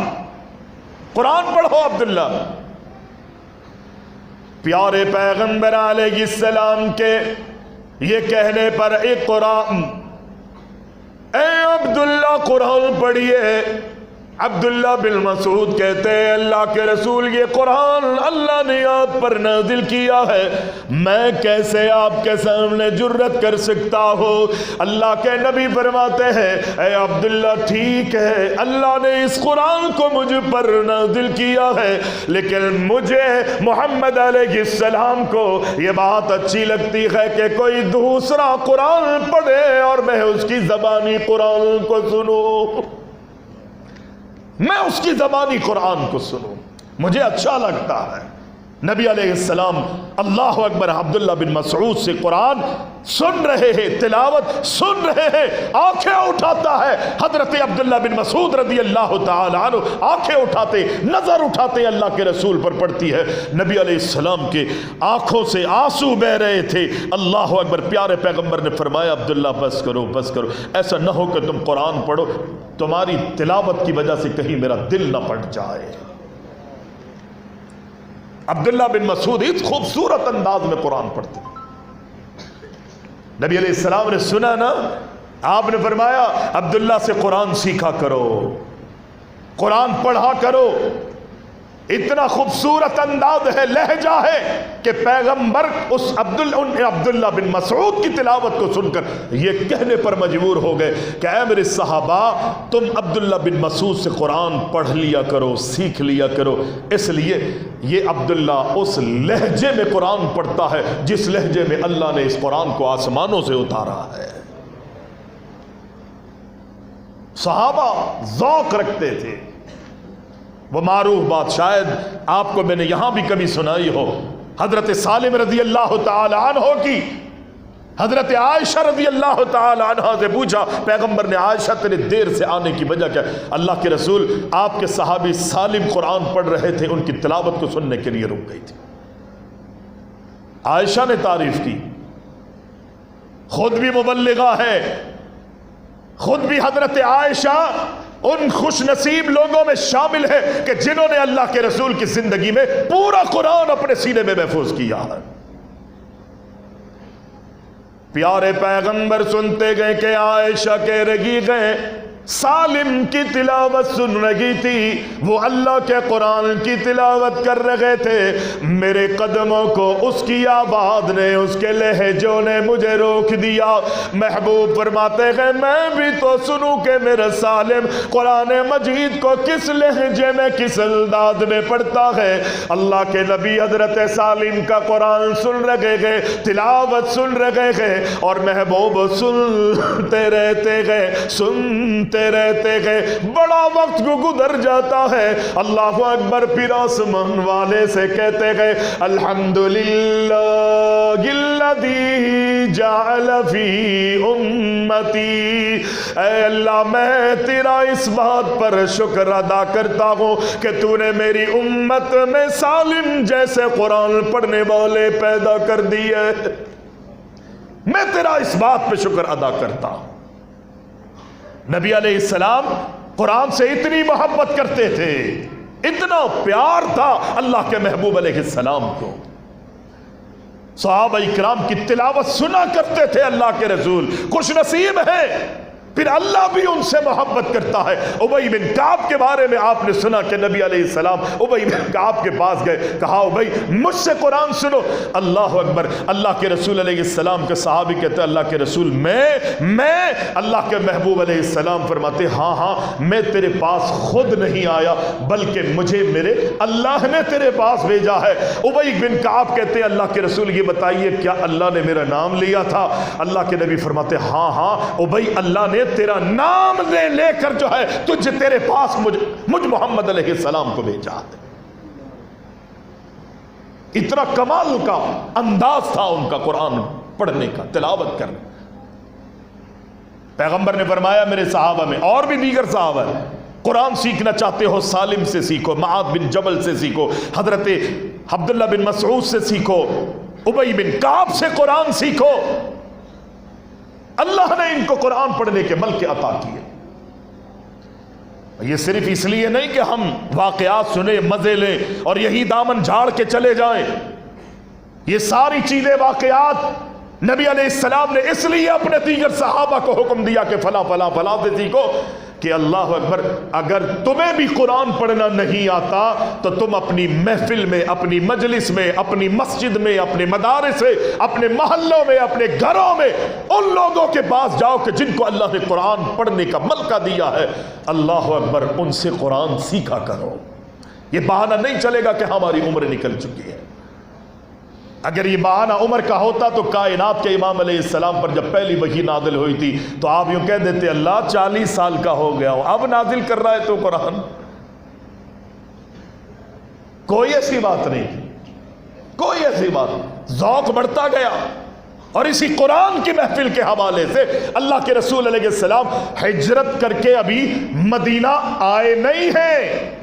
قرآن پڑھو عبداللہ۔ پیارے پیغمبر علیہ السلام کے یہ کہنے پر اقرأ، اے عبداللہ قرآن پڑھیے۔ عبداللہ بن مسعود کہتے ہیں اللہ کے رسول یہ قرآن اللہ نے آپ پر نازل کیا ہے، میں کیسے آپ کے سامنے جرت کر سکتا ہوں؟ اللہ کے نبی فرماتے ہیں اے عبداللہ ٹھیک ہے اللہ نے اس قرآن کو مجھ پر نازل کیا ہے، لیکن مجھے محمد علیہ السلام کو یہ بات اچھی لگتی ہے کہ کوئی دوسرا قرآن پڑھے اور میں اس کی زبانی قرآن کو سنوں، میں اس کی زبانی قرآن کو سنوں، مجھے اچھا لگتا ہے۔ نبی علیہ السلام اللہ اکبر عبداللہ بن مسعود سے قرآن سن رہے ہیں، تلاوت سن رہے ہیں، آنکھیں اٹھاتا ہے حضرت عبداللہ بن مسعود رضی اللہ تعالی عنہ، آنکھیں اٹھاتے، نظر اٹھاتے اللہ کے رسول پر پڑتی ہے۔ نبی علیہ السلام کے آنکھوں سے آنسو بہ رہے تھے۔ اللہ اکبر، پیارے پیغمبر نے فرمایا عبداللہ بس کرو بس کرو، ایسا نہ ہو کہ تم قرآن پڑھو تمہاری تلاوت کی وجہ سے کہیں میرا دل نہ پھٹ جائے۔ عبداللہ بن مسعود اس خوبصورت انداز میں قرآن پڑھتے، نبی علیہ السلام نے سنا نا، آپ نے فرمایا عبداللہ سے قرآن سیکھا کرو، قرآن پڑھا کرو۔ اتنا خوبصورت انداز ہے، لہجہ ہے کہ پیغمبر اس عبداللہ بن مسعود کی تلاوت کو سن کر یہ کہنے پر مجبور ہو گئے کہ اے میرے صحابہ تم عبداللہ بن مسعود سے قرآن پڑھ لیا کرو، سیکھ لیا کرو۔ اس لیے یہ عبداللہ اس لہجے میں قرآن پڑھتا ہے جس لہجے میں اللہ نے اس قرآن کو آسمانوں سے اتارا ہے۔ صحابہ ذوق رکھتے تھے۔ وہ معروف بات شاید آپ کو میں نے یہاں بھی کبھی سنائی ہو، حضرت سالم رضی اللہ تعالی عنہ کی حضرت عائشہ رضی اللہ تعالی عنہ سے پوچھا پیغمبر نے عائشہ تیرے دیر سے آنے کی وجہ کیا؟ اللہ کے رسول آپ کے صحابی سالم قرآن پڑھ رہے تھے، ان کی تلاوت کو سننے کے لیے رک گئی تھی۔ عائشہ نے تعریف کی، خود بھی مبلغہ ہے، خود بھی حضرت عائشہ ان خوش نصیب لوگوں میں شامل ہے کہ جنہوں نے اللہ کے رسول کی زندگی میں پورا قرآن اپنے سینے میں محفوظ کیا ہے۔ پیارے پیغمبر سنتے گئے کہ عائشہ کہہ رہی گئے سالم کی تلاوت سن رہی تھی، وہ اللہ کے قرآن کی تلاوت کر رہے تھے، میرے قدموں کو اس کی آواز نے، اس کے لہجوں نے مجھے روک دیا۔ محبوب فرماتے ہیں میں بھی تو سنوں کہ میرا سالم قرآن مجید کو کس لہجے میں کس انداز میں پڑھتا ہے۔ اللہ کے نبی حضرت سالم کا قرآن سن رہے گئے، تلاوت سن رہے گئے، اور محبوب سنتے رہتے گئے، سنتے رہتے گئے۔ بڑا وقت کو گزر جاتا ہے، اللہ اکبر، پھر آسمان والے سے کہتے گئے الحمدللہ الذی جعل فی امتی، اے اللہ میں تیرا اس بات پر شکر ادا کرتا ہوں کہ تو نے میری امت میں سالم جیسے قرآن پڑھنے والے پیدا کر دیے۔ میں تیرا اس بات پہ شکر ادا کرتا ہوں۔ نبی علیہ السلام قرآن سے اتنی محبت کرتے تھے، اتنا پیار تھا اللہ کے محبوب علیہ السلام کو، صحابہ اکرام کی تلاوت سنا کرتے تھے اللہ کے رسول۔ خوش نصیب ہے، پھر اللہ بھی ان سے محبت کرتا ہے۔ ابی بن کعب کے بارے میں آپ نے سنا کہ نبی علیہ السلام ابی بن کعب کے پاس گئے، کہا ابی مجھ سے قرآن سنو۔ اللہ اکبر، اللہ کے رسول علیہ السلام کے صحابی کہتے ہیں اللہ کے رسول میں اللہ کے محبوب علیہ السلام فرماتے ہاں میں تیرے پاس خود نہیں آیا بلکہ مجھے میرے اللہ نے تیرے پاس بھیجا ہے۔ ابی بن کعب کہتے ہیں اللہ کے رسول یہ بتائیے کیا اللہ نے میرا نام لیا تھا؟ اللہ کے نبی فرماتے ہاں ابی اللہ نے تیرا نام لے کر جو ہے تجھے تیرے پاس مجھ محمد علیہ السلام کو بھیجا ہے۔ اتنا کمال کا انداز تھا ان کا قرآن پڑھنے کا، تلاوت کرنے۔ پیغمبر نے فرمایا میرے صحابہ میں اور بھی دیگر صحابہ قرآن سیکھنا چاہتے ہو سالم سے سیکھو، معاذ بن جبل سے سیکھو، حضرت عبداللہ بن مسعود سے سیکھو، ابی بن کعب سے قرآن سیکھو۔ اللہ نے ان کو قرآن پڑھنے کے ملکے عطا کیے۔ یہ صرف اس لیے نہیں کہ ہم واقعات سنیں، مزے لیں اور یہی دامن جھاڑ کے چلے جائیں۔ یہ ساری چیزیں، واقعات نبی علیہ السلام نے اس لیے اپنے دیگر صحابہ کو حکم دیا کہ فلاں فلاں فلاں سے سیکھو کہ اللہ اکبر اگر تمہیں بھی قرآن پڑھنا نہیں آتا تو تم اپنی محفل میں، اپنی مجلس میں، اپنی مسجد میں، اپنے مدارس میں، اپنے محلوں میں، اپنے گھروں میں ان لوگوں کے پاس جاؤ کہ جن کو اللہ نے قرآن پڑھنے کا ملکہ دیا ہے، اللہ اکبر ان سے قرآن سیکھا کرو۔ یہ بہانہ نہیں چلے گا کہ ہماری عمر نکل چکی ہے۔ اگر یہ بہانہ عمر کا ہوتا تو کائنات کے امام علیہ السلام پر جب پہلی وحی نازل ہوئی تھی تو آپ یوں کہہ دیتے اللہ 40 سال کا ہو گیا ہوں اب نازل کر رہا ہے تو قرآن۔ کوئی ایسی بات نہیں، کوئی ایسی بات، ذوق بڑھتا گیا۔ اور اسی قرآن کی محفل کے حوالے سے اللہ کے رسول علیہ السلام ہجرت کر کے ابھی مدینہ آئے نہیں ہیں۔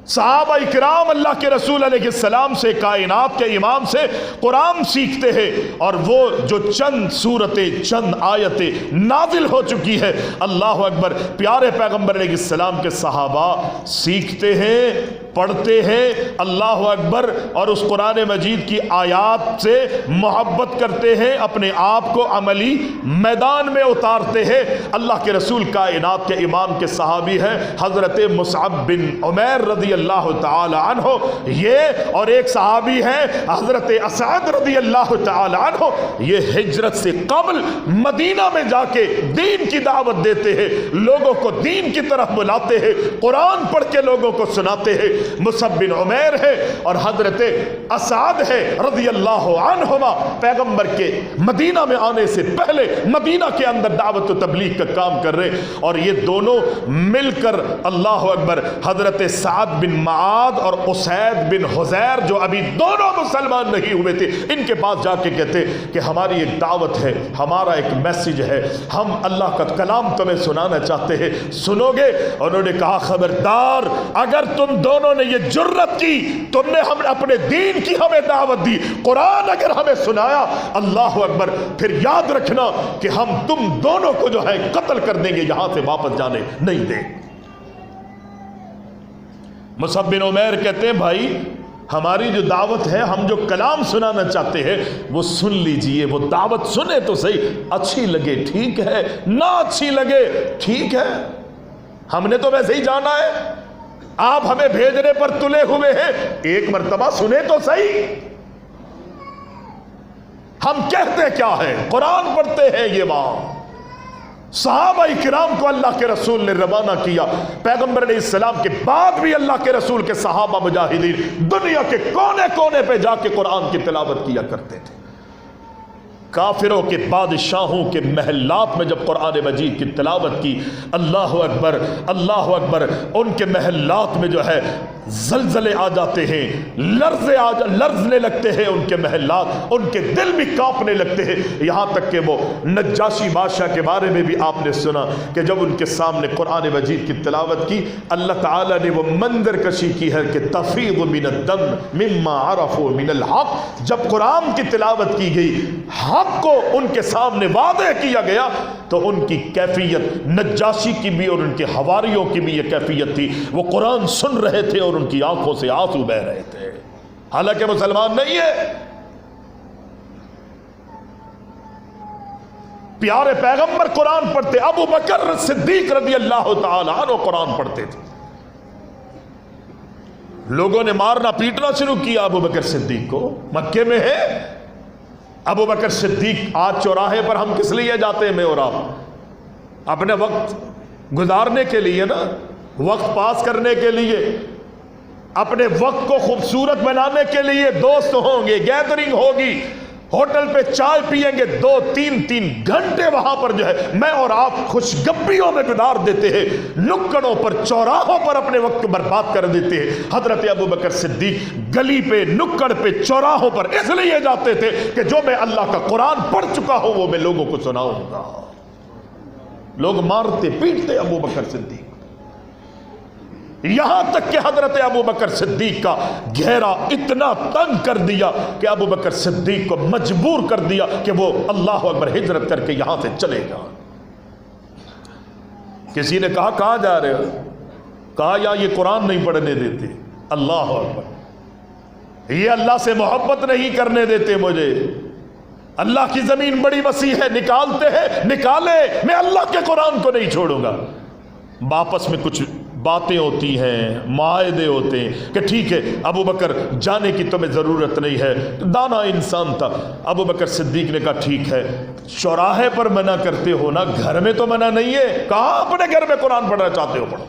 صحابہ اکرام اللہ کے رسول علیہ السلام سے، کائنات کے امام سے قرآن سیکھتے ہیں، اور وہ جو چند سورتیں، چند آیتیں نازل ہو چکی ہے، اللہ اکبر، پیارے پیغمبر علیہ السلام کے صحابہ سیکھتے ہیں، پڑھتے ہیں، اللہ اکبر، اور اس قرآن مجید کی آیات سے محبت کرتے ہیں، اپنے آپ کو عملی میدان میں اتارتے ہیں۔ اللہ کے رسول کائنات کے امام کے صحابی ہیں حضرت مصعب بن عمیر رضی اللہ تعالی عنہ، یہ اور ایک صحابی ہیں حضرت اسعد رضی اللہ تعالی عنہ، یہ ہجرت سے قبل مدینہ میں جا کے دین کی دعوت دیتے ہیں، لوگوں کو دین کی طرف بلاتے ہیں، قرآن پڑھ کے لوگوں کو سناتے ہیں۔ مصعب بن عمیر ہے اور حضرت اسعد ہے رضی اللہ عنہما، پیغمبر کے مدینہ میں آنے سے پہلے مدینہ کے اندر دعوت و تبلیغ کا کام کر رہے، اور یہ دونوں مل کر اللہ اکبر حضرت سعد بن معاذ اور اسید بن حذیر جو ابھی دونوں مسلمان نہیں ہوئے تھے، ان کے پاس جا کے کہتے کہ ہماری ایک دعوت ہے، ہمارا ایک میسج ہے، ہم اللہ کا کلام تمہیں سنانا چاہتے ہیں، سنو گے؟ انہوں نے کہا خبردار، اگر تم دونوں نے یہ جرت کی، تم نے ہم اپنے دین کی ہمیں دعوت دی، قرآن اگر ہمیں سنایا، اللہ اکبر، پھر یاد رکھنا کہ ہم تم دونوں کو جو ہے قتل کر دیں گے، یہاں سے واپس جانے نہیں دیں۔ مصعب بن عمیر کہتے ہیں بھائی ہماری جو دعوت ہے، ہم جو کلام سنانا چاہتے ہیں وہ سن لیجئے، وہ دعوت سنے تو صحیح، اچھی لگے ٹھیک ہے، نہ اچھی لگے ٹھیک ہے، ہم نے تو ویسے ہی جانا ہے، آپ ہمیں بھیجنے پر تلے ہوئے ہیں، ایک مرتبہ سنے تو صحیح۔ ہم کہتے کیا ہے؟ قرآن پڑھتے ہیں، یہ بات صحابہ کرام کو اللہ کے رسول نے روانہ کیا، پیغمبر علیہ السلام کے بعد بھی اللہ کے رسول کے صحابہ مجاہدین دنیا کے کونے کونے پہ جا کے قرآن کی تلاوت کیا کرتے تھے۔ کافروں کے بادشاہوں کے محلات میں جب قرآن مجید کی تلاوت کی، اللہ اکبر اللہ اکبر، ان کے محلات میں جو ہے زلزلے آ جاتے ہیں، لرزنے لگتے ہیں ان کے محلات، ان کے دل بھی کانپنے لگتے ہیں، یہاں تک کہ وہ نجاشی بادشاہ کے بارے میں بھی آپ نے سنا کہ جب ان کے سامنے قرآن مجید کی تلاوت کی، اللہ تعالیٰ نے وہ منظر کشی کی ہے کہ تفیض من الدم مما عرفوا من الحق، جب قرآن کی تلاوت کی گئی، حق کو ان کے سامنے واضح کیا گیا، تو ان کی کیفیت نجاشی کی بھی اور ان کے حواریوں کی بھی یہ کیفیت تھی، وہ قرآن سن رہے تھے اور ان کی آنکھوں سے آنسو بہ رہے تھے، حالانکہ مسلمان نہیں ہے۔ پیارے پیغمبر قرآن پڑھتے، ابو بکر صدیق رضی اللہ تعالی عنہ قرآن پڑھتے تھے، لوگوں نے مارنا پیٹنا شروع کیا ابو بکر صدیق کو، مکے میں ہے ابو بکر صدیق۔ آج چوراہے پر ہم کس لیے جاتے ہیں؟ میں اور آپ اپنے وقت گزارنے کے لیے نا، وقت پاس کرنے کے لیے، اپنے وقت کو خوبصورت بنانے کے لیے، دوست ہوں گے، گیدرنگ ہوگی، ہوٹل پہ چائے پیئیں گے، 2-3 گھنٹے وہاں پر جو ہے میں اور آپ خوشگپیوں میں گزار دیتے ہیں، نکڑوں پر چوراہوں پر اپنے وقت کو برباد کر دیتے ہیں۔ حضرت ابو بکر صدیق گلی پہ نکڑ پہ چوراہوں پر اس لیے جاتے تھے کہ جو میں اللہ کا قرآن پڑھ چکا ہوں وہ میں لوگوں کو سناؤں گا۔ لوگ مارتے پیٹتے ابو بکر صدیق، یہاں تک کہ حضرت ابو بکر صدیق کا گھیرا اتنا تنگ کر دیا کہ ابو بکر صدیق کو مجبور کر دیا کہ وہ اللہ اکبر ہجرت کر کے یہاں سے چلے گا۔ کسی نے کہا کہاں جا رہے ہو؟ کہا یا یہ قرآن نہیں پڑھنے دیتے، اللہ اکبر، یہ اللہ سے محبت نہیں کرنے دیتے مجھے، اللہ کی زمین بڑی وسیع ہے، نکالتے ہیں نکالے، میں اللہ کے قرآن کو نہیں چھوڑوں گا۔ واپس میں کچھ باتیں ہوتی ہیں، معاہدے ہوتے ہیں کہ ٹھیک ہے ابو بکر جانے کی تمہیں ضرورت نہیں ہے، دانا انسان تھا۔ ابو بکر صدیق نے کہا ٹھیک ہے، چوراہے پر منع کرتے ہو نا، گھر میں تو منع نہیں ہے، کہاں اپنے گھر میں قرآن پڑھنا چاہتے ہو پڑھو،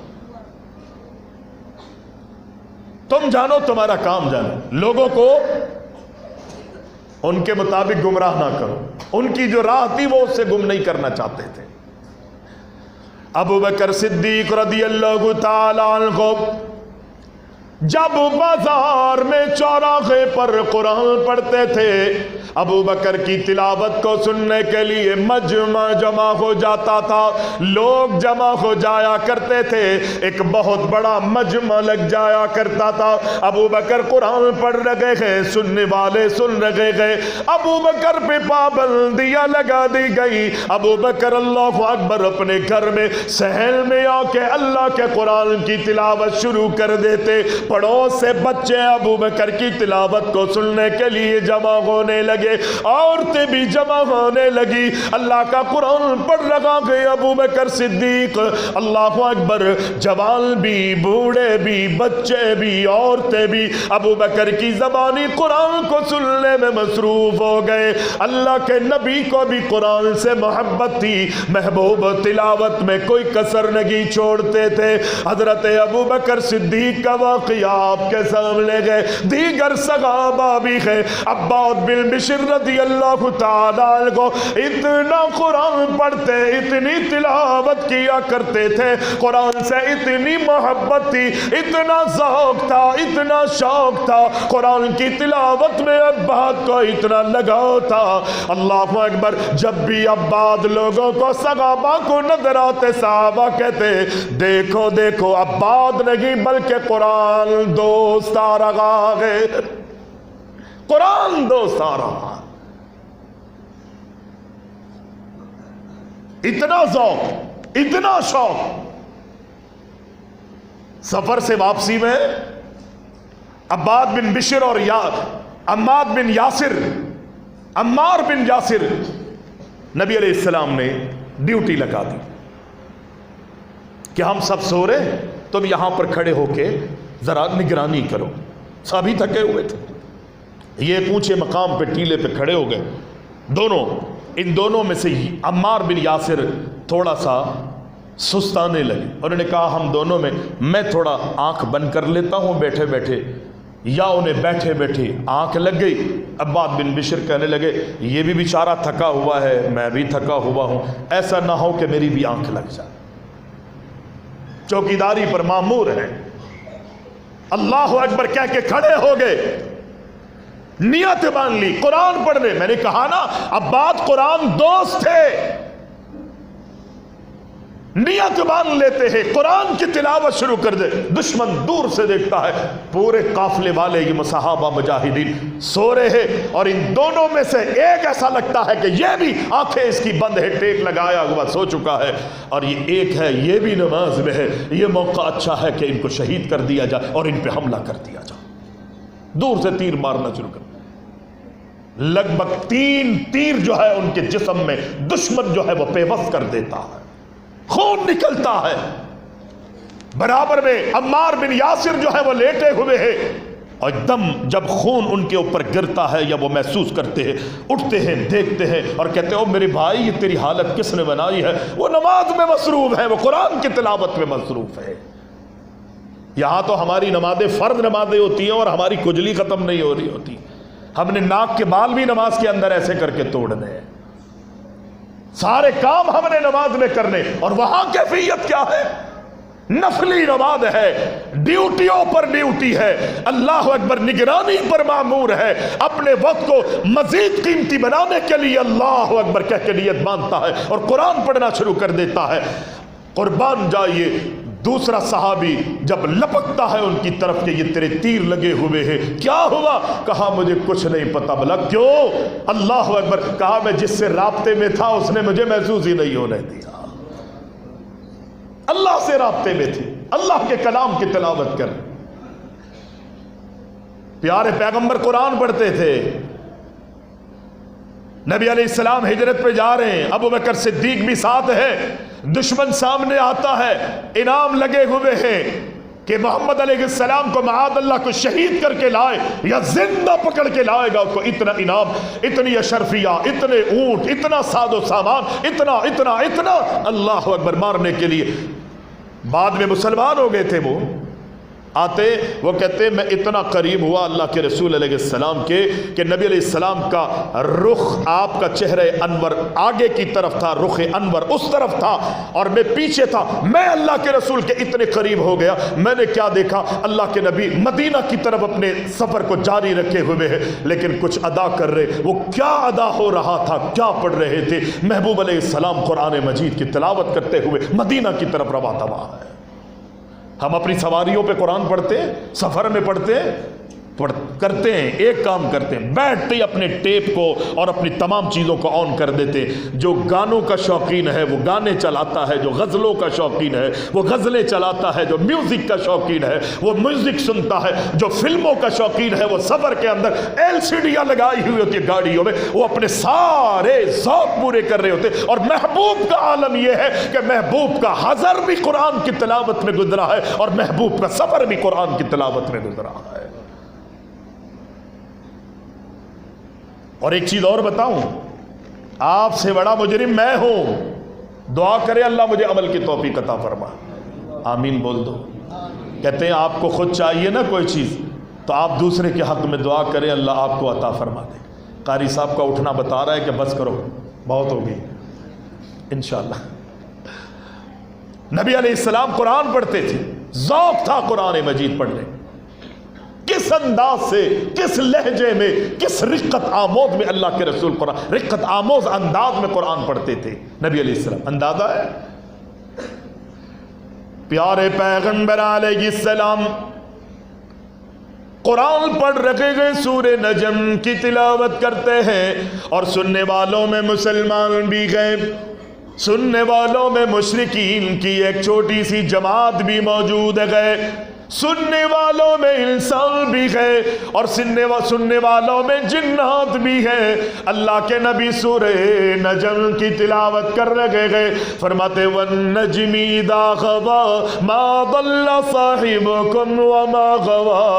تم جانو تمہارا کام جانو، لوگوں کو ان کے مطابق گمراہ نہ کرو، ان کی جو راہ تھی وہ اس سے گم نہیں کرنا چاہتے تھے۔ ابو بکر صدیق رضی اللہ تعالی عنہ جب بازار میں چوراہے پر قرآن پڑھتے تھے، ابو بکر کی تلاوت کو سننے کے لیے مجمع جمع ہو جاتا تھا، لوگ جمع ہو جایا کرتے تھے، ایک بہت بڑا مجمع لگ جایا کرتا تھا۔ ابو بکر قرآن پڑھ رہے ہیں، سننے والے سن رہے ہیں، ابو بکر پہ پابندیاں لگا دی گئی۔ ابو بکر اللہ اکبر اپنے گھر میں صحن میں آ کے اللہ کے قرآن کی تلاوت شروع کر دیتے، پڑوس سے بچے ابو بکر کی تلاوت کو سننے کے لیے جمع ہونے لگے، عورتیں بھی جمع ہونے لگی، اللہ کا قرآن پڑھ رہا ہے ابو بکر صدیق، اللہ اکبر، جوان بھی، بوڑھے بھی، بچے بھی، عورتیں بھی ابو بکر کی زبانی قرآن کو سننے میں مصروف ہو گئے۔ اللہ کے نبی کو بھی قرآن سے محبت تھی، محبوب تلاوت میں کوئی کسر نہیں چھوڑتے تھے۔ حضرت ابو بکر صدیق کا واقعہ آپ کے سامنے گئے، دیگر صحابہ بھی ہے، عباد بن بشر رضی اللہ تعالیٰ عنہ اتنا قرآن پڑھتے، اتنی تلاوت کیا کرتے تھے، قرآن سے اتنی محبت تھی، اتنا ذوق تھا، اتنا شوق تھا، قرآن کی تلاوت میں عباد کو اتنا لگاؤ تھا۔ اللہ اکبر، جب بھی عباد لوگوں کو صحابہ کو نظر آتے، صحابہ کہتے دیکھو دیکھو عباد نہیں بلکہ قرآن دوست آ رہا ہے، قرآن دوست آ رہا ہے۔ اتنا ذوق، اتنا شوق۔ سفر سے واپسی میں عباد بن بشر اور عمار بن یاسر نبی علیہ السلام نے ڈیوٹی لگا دی کہ ہم سب سو رہے، تم یہاں پر کھڑے ہو کے ذرا نگرانی کرو. سبھی تھکے ہوئے تھے، یہ ایک اونچے مقام پہ ٹیلے پہ کھڑے ہو گئے دونوں. ان دونوں میں سے عمار بن یاسر تھوڑا سا سستانے لگے. انہوں نے کہا ہم دونوں میں تھوڑا آنکھ بند کر لیتا ہوں بیٹھے بیٹھے، یا انہیں بیٹھے بیٹھے آنکھ لگ گئی. عباد بن بشر کہنے لگے یہ بھی بیچارہ تھکا ہوا ہے، میں بھی تھکا ہوا ہوں، ایسا نہ ہو کہ میری بھی آنکھ لگ جائے. چوکیداری پر مامور ہیں. اللہ اکبر کہہ کے کھڑے ہو گئے، نیت مان لی قرآن پڑھنے. میں نے کہا نا عباد قرآن دوست تھے، نیت مان لیتے ہیں، قرآن کی تلاوت شروع کر دے. دشمن دور سے دیکھتا ہے پورے قافلے والے یہ صحابہ مجاہدین سو رہے ہیں، اور ان دونوں میں سے ایک ایسا لگتا ہے کہ یہ بھی آنکھیں اس کی بند ہے، ٹیک لگایا ہوا سو چکا ہے، اور یہ ایک ہے یہ بھی نماز میں ہے. یہ موقع اچھا ہے کہ ان کو شہید کر دیا جائے اور ان پہ حملہ کر دیا جائے. دور سے تیر مارنا شروع کر، لگ بھگ 3 تیر جو ہے ان کے جسم میں دشمن جو ہے وہ پیوست کر دیتا ہے، خون نکلتا ہے. برابر میں عمار بن یاسر جو ہے وہ لیٹے ہوئے ہیں، اور ایک دم جب خون ان کے اوپر گرتا ہے یا وہ محسوس کرتے ہیں، اٹھتے ہیں، دیکھتے ہیں اور کہتے ہیں او میرے بھائی یہ تیری حالت کس نے بنائی ہے؟ وہ نماز میں مصروف ہے، وہ قرآن کی تلاوت میں مصروف ہے. یہاں تو ہماری نمازیں فرض نمازیں ہوتی ہیں اور ہماری کجلی ختم نہیں ہو رہی ہوتی. ہم نے ناک کے بال بھی نماز کے اندر ایسے کر کے توڑنے ہیں، سارے کام ہم نے نماز میں کرنے، اور وہاں کیفیت کیا ہے؟ نفلی نماز ہے، ڈیوٹیوں پر ڈیوٹی ہے، اللہ اکبر نگرانی پر مامور ہے، اپنے وقت کو مزید قیمتی بنانے کے لیے اللہ اکبر کہہ کے نیت باندھتا ہے اور قرآن پڑھنا شروع کر دیتا ہے. قربان جائیے دوسرا صحابی جب لپکتا ہے ان کی طرف کہ یہ تیرے تیر لگے ہوئے ہیں، کیا ہوا؟ کہا مجھے کچھ نہیں پتا. بلا کیوں؟ اللہ اکبر. کہا میں جس سے رابطے میں تھا اس نے مجھے محسوس ہی نہیں ہونے دیا. اللہ سے رابطے میں تھے، اللہ کے کلام کی تلاوت کر. پیارے پیغمبر قرآن پڑھتے تھے. نبی علیہ السلام ہجرت پہ جا رہے ہیں، ابو بکر صدیق بھی ساتھ ہے، دشمن سامنے آتا ہے، انعام لگے ہوئے ہیں کہ محمد علیہ السلام کو معاذ اللہ کو شہید کر کے لائے یا زندہ پکڑ کے لائے گا، اس کو اتنا انعام، اتنی اشرفیہ، اتنے اونٹ، اتنا ساز و سامان، اتنا اللہ اکبر مارنے کے لیے. بعد میں مسلمان ہو گئے تھے، وہ آتے وہ کہتے میں اتنا قریب ہوا اللہ کے رسول علیہ السلام کے کہ نبی علیہ السلام کا رخ، آپ کا چہرہ انور آگے کی طرف تھا، رخ انور اس طرف تھا اور میں پیچھے تھا. میں اللہ کے رسول کے اتنے قریب ہو گیا، میں نے کیا دیکھا؟ اللہ کے نبی مدینہ کی طرف اپنے سفر کو جاری رکھے ہوئے ہیں، لیکن کچھ ادا کر رہے. وہ کیا ادا ہو رہا تھا، کیا پڑھ رہے تھے؟ محبوب علیہ السلام قرآن مجید کی تلاوت کرتے ہوئے مدینہ کی طرف رواں دوا ہے. ہم اپنی سواریوں پہ قرآن پڑھتے ہیں، سفر میں پڑھتے ہیں، کرتے ہیں ایک کام کرتے ہیں، بیٹھتے ہی اپنے ٹیپ کو اور اپنی تمام چیزوں کو آن کر دیتے. جو گانوں کا شوقین ہے وہ گانے چلاتا ہے، جو غزلوں کا شوقین ہے وہ غزلیں چلاتا ہے، جو میوزک کا شوقین ہے وہ میوزک سنتا ہے، جو فلموں کا شوقین ہے وہ سفر کے اندر LCDیاں لگائی ہوئی ہوتی ہے گاڑیوں میں، وہ اپنے سارے ذوق پورے کر رہے ہوتے. اور محبوب کا عالم یہ ہے کہ محبوب کا حضر بھی قرآن کی تلاوت میں گزرا ہے اور محبوب کا سفر بھی قرآن کی تلاوت میں گزرا ہے. اور ایک چیز اور بتاؤں، آپ سے بڑا مجرم میں ہوں. دعا کرے اللہ مجھے عمل کی توفیق عطا فرما. آمین بول دو. کہتے ہیں آپ کو خود چاہیے نا کوئی چیز تو آپ دوسرے کے حق میں دعا کریں، اللہ آپ کو عطا فرما دے. قاری صاحب کا اٹھنا بتا رہا ہے کہ بس کرو، بہت ہو گئی انشاءاللہ. نبی علیہ السلام قرآن پڑھتے تھے، ذوق تھا قرآن مجید پڑھنے. کس انداز سے، کس لہجے میں، کس رقت آموز میں اللہ کے رسول قرآن، رقت آموز انداز میں قرآن پڑھتے تھے نبی علیہ السلام. اندازہ ہے؟ پیارے پیغمبر علیہ السلام قرآن پڑھ رکھے گئے، سورہ نجم کی تلاوت کرتے ہیں اور سننے والوں میں مسلمان بھی گئے، سننے والوں میں مشرکین کی ایک چھوٹی سی جماعت بھی موجود ہے. گئے سننے والوں میں انسان بھی ہے اور سننے والوں میں جنات بھی ہے۔ اللہ کے نبی سورہ نجم کی تلاوت کر رہے گئے، فرماتے وَالنَّجْمِ إِذَا غَوَىٰ مَا ضَلَّ صَاحِبُكُمْ وَمَا غَوَىٰ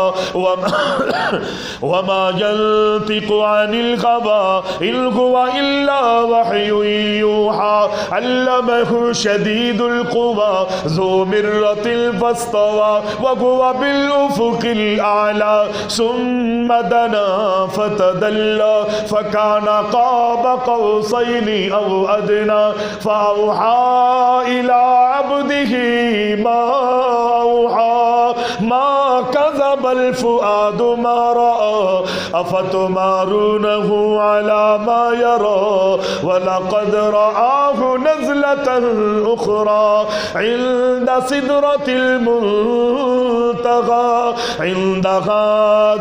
وَمَا يَنطِقُ عَنِ الْهَوَىٰ إِنْ هُوَ إِلَّا وَحْيٌ يُوحَىٰ عَلَّمَهُ شَدِيدُ الْقُوَىٰ ذُو مِرَّةٍ فَاسْتَوَىٰ وهو بالأفق الأعلى ثم دنا فتدلى فكان قاب قوسين أو أدنى فأوحى إلى عبده ما أوحى ما كذب الفؤاد ما رأى أفتمارونه على ما يرى ولقد رآه نزلة أخرى عند سدرة المنتهى عندها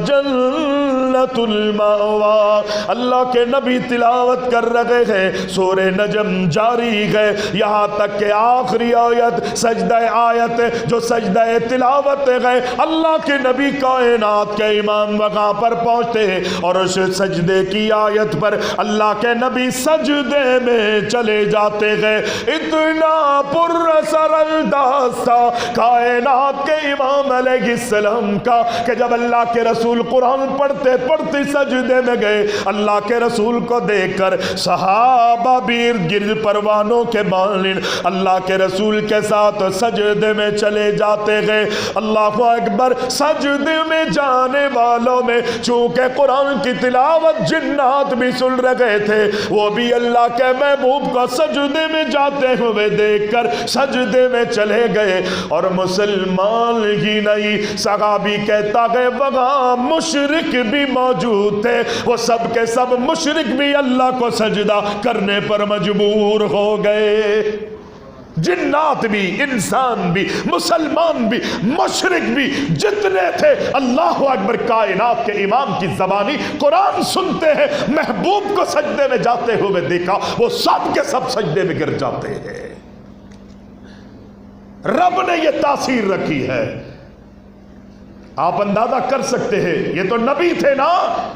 جنة المأوى۔ اللہ کے نبی تلاوت کر رہے ہیں، سورہ نجم جاری ہے یہاں تک کہ آخری آیت سجدہ آیت جو سجدہ تلاوت ہے، اللہ کے نبی کائنات کے امام وہاں پر پہنچتے ہیں اور اس سجدے کی آیت پر اللہ کے نبی سجدے میں چلے جاتے ہیں۔ اتنا پرسر انداز تھا کائنات کے امام علیہ السلام کا کہ جب اللہ کے رسول قرآن پڑھتے پڑھتے سجدے میں گئے، اللہ کے رسول کو دیکھ کر صحابہ بھی گرد پروانوں کے مانند اللہ کے رسول کے ساتھ سجدے میں چلے جاتے گئے۔ اللہ اکبر۔ سجدے میں جانے والوں میں چونکہ قرآن کی تلاوت جنات بھی سن رہے تھے، وہ بھی اللہ کے محبوب کو سجدے میں جاتے ہوئے دیکھ کر سجدے میں چلے گئے۔ اور مسلمان ہی نہیں، صحابی کہتا ہے وہاں مشرک بھی موجود تھے، وہ سب کے سب مشرک بھی اللہ کو سجدہ کرنے پر مجبور ہو گئے۔ جنات بھی، انسان بھی، مسلمان بھی، مشرک بھی جتنے تھے، اللہ اکبر، کائنات کے امام کی زبانی قرآن سنتے ہیں، محبوب کو سجدے میں جاتے ہوئے دیکھا، وہ سب کے سب سجدے میں گر جاتے ہیں۔ رب نے یہ تاثیر رکھی ہے، آپ اندازہ کر سکتے ہیں، یہ تو نبی تھے نا،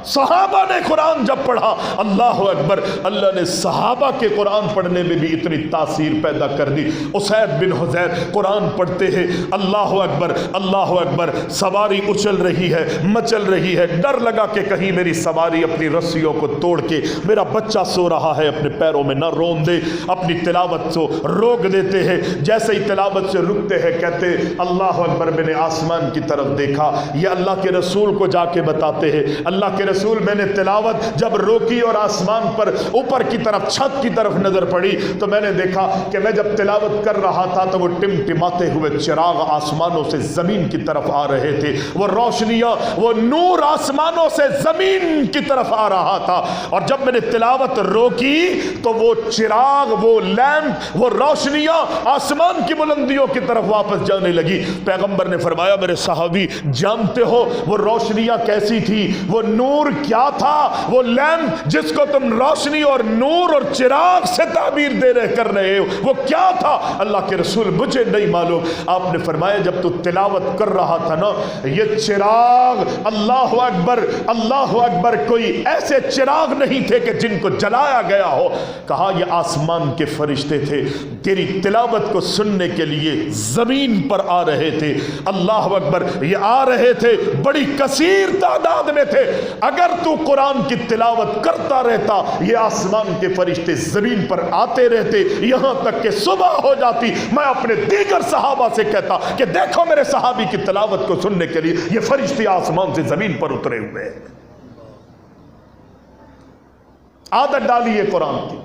صحابہ نے قرآن جب پڑھا، اللہ اکبر، اللہ نے صحابہ کے قرآن پڑھنے میں بھی اتنی تاثیر پیدا کر دی۔ اسید بن حضیر قرآن پڑھتے ہیں، اللہ اکبر، اللہ اکبر، سواری اچل رہی ہے، مچل رہی ہے، ڈر لگا کہ کہیں میری سواری اپنی رسیوں کو توڑ کے میرا بچہ سو رہا ہے اپنے پیروں میں نہ رون دے، اپنی تلاوت کو روک دیتے ہیں۔ جیسے ہی تلاوت سے رکتے ہیں کہتے اللہ اکبر، میں نے آسمان کی طرف دیکھا، یہ اللہ کے رسول کو جا کے بتاتے ہیں، اللہ کے رسول میں نے تلاوت جب روکی اور آسمان پر اوپر کی طرف چھت کی طرف نظر پڑی تو میں نے دیکھا کہ میں جب تلاوت کر رہا تھا تو وہ ٹمٹماتے ہوئے چراغ آسمانوں سے زمین کی طرف آ رہے تھے، وہ روشنیاں، وہ نور آسمانوں سے زمین کی طرف آ رہا تھا، اور جب میں نے تلاوت روکی تو وہ چراغ، وہ لیمپ، وہ روشنیاں آسمان کی بلندیوں کی طرف واپس جانے لگی۔ پیغمبر نے فرمایا میرے صحابی جانتے ہو وہ روشنیاں کیسی تھی، وہ نور کیا تھا، وہ لیمپ جس کو تم روشنی اور نور اور چراغ سے تعبیر دے رہے کر رہے ہو، وہ کیا تھا؟ اللہ کے رسول مجھے نہیں معلوم۔ آپ نے فرمایا جب تو تلاوت کر رہا تھا نا، یہ چراغ، اللہ اکبر، اللہ اکبر، کوئی ایسے چراغ نہیں تھے کہ جن کو جلایا گیا ہو، کہا یہ آسمان کے فرشتے تھے، تیری تلاوت کو سننے کے لیے زمین پر آ رہے تھے۔ اللہ اکبر، یہ آ رہے تھے، بڑی کثیر تعداد میں تھے۔ اگر تو قرآن کی تلاوت کرتا رہتا، یہ آسمان کے فرشتے زمین پر آتے رہتے یہاں تک کہ صبح ہو جاتی۔ میں اپنے دیگر صحابہ سے کہتا کہ دیکھو میرے صحابی کی تلاوت کو سننے کے لیے یہ فرشتے آسمان سے زمین پر اترے ہوئے ہیں۔ عادت ڈالیے قرآن کی،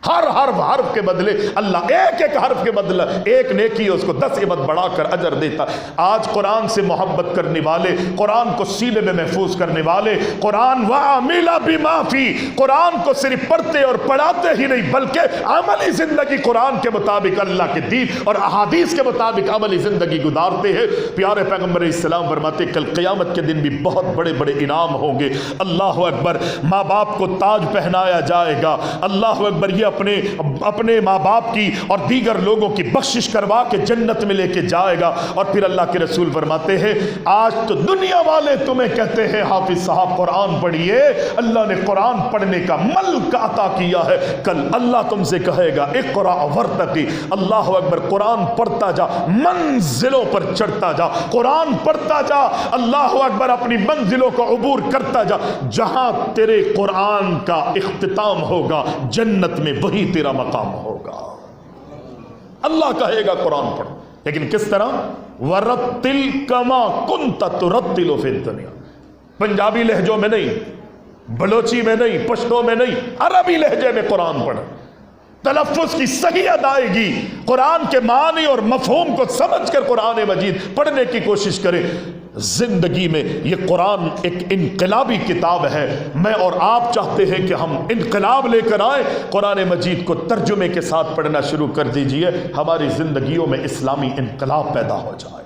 ہر حرف کے بدلے اللہ ایک ایک حرف کے بدلے ایک نیکی ہے، اس کو 10 عبد بڑھا کر اجر دیتا۔ آج قرآن سے محبت کرنے والے، قرآن کو سینے میں محفوظ کرنے والے، قرآن وَعَمِلَ بِمَا فِيهِ، قرآن کو صرف پڑھتے اور پڑھاتے ہی نہیں بلکہ عملی زندگی قرآن کے مطابق، اللہ کے دین اور احادیث کے مطابق عملی زندگی گزارتے ہیں۔ پیارے پیغمبر علیہ السلام فرماتے کل قیامت کے دن بھی بہت بڑے بڑے انعام ہوں گے۔ اللہ اکبر، ماں باپ کو تاج پہنایا جائے گا، اللہ اکبر، یہ اپنے ماں باپ کی اور دیگر لوگوں کی بخشش کروا کے جنت میں لے کے جائے گا۔ اور پھر اللہ کے رسول فرماتے ہیں آج تو دنیا والے تمہیں کہتے ہیں حافظ صاحب قرآن پڑھیے، اللہ نے قرآن پڑھنے کا ملک عطا کیا ہے، کل اللہ تم سے کہے گا اقرأ ورتقی، اللہ اکبر، قرآن پڑھتا جا، منزلوں پر چڑھتا جا، قرآن پڑھتا جا، اللہ اکبر، اپنی منزلوں کو عبور کرتا جا، جہاں تیرے قرآن کا اختتام ہوگا جنت میں وہی تیرا مقام ہوگا۔ اللہ کہے گا قرآن پڑھ، لیکن کس طرح؟ وَرَتِّلْ كَمَا كُنْتَ تُرَتِّلُ فِي الدُّنْيَا، پنجابی لہجوں میں نہیں، بلوچی میں نہیں، پشتو میں نہیں، عربی لہجے میں قرآن پڑھ، تلفظ کی صحیح ادائیگی، قرآن کے معنی اور مفہوم کو سمجھ کر قرآن مجید پڑھنے کی کوشش کرے۔ زندگی میں یہ قرآن ایک انقلابی کتاب ہے، میں اور آپ چاہتے ہیں کہ ہم انقلاب لے کر آئیں، قرآن مجید کو ترجمے کے ساتھ پڑھنا شروع کر دیجئے، ہماری زندگیوں میں اسلامی انقلاب پیدا ہو جائے۔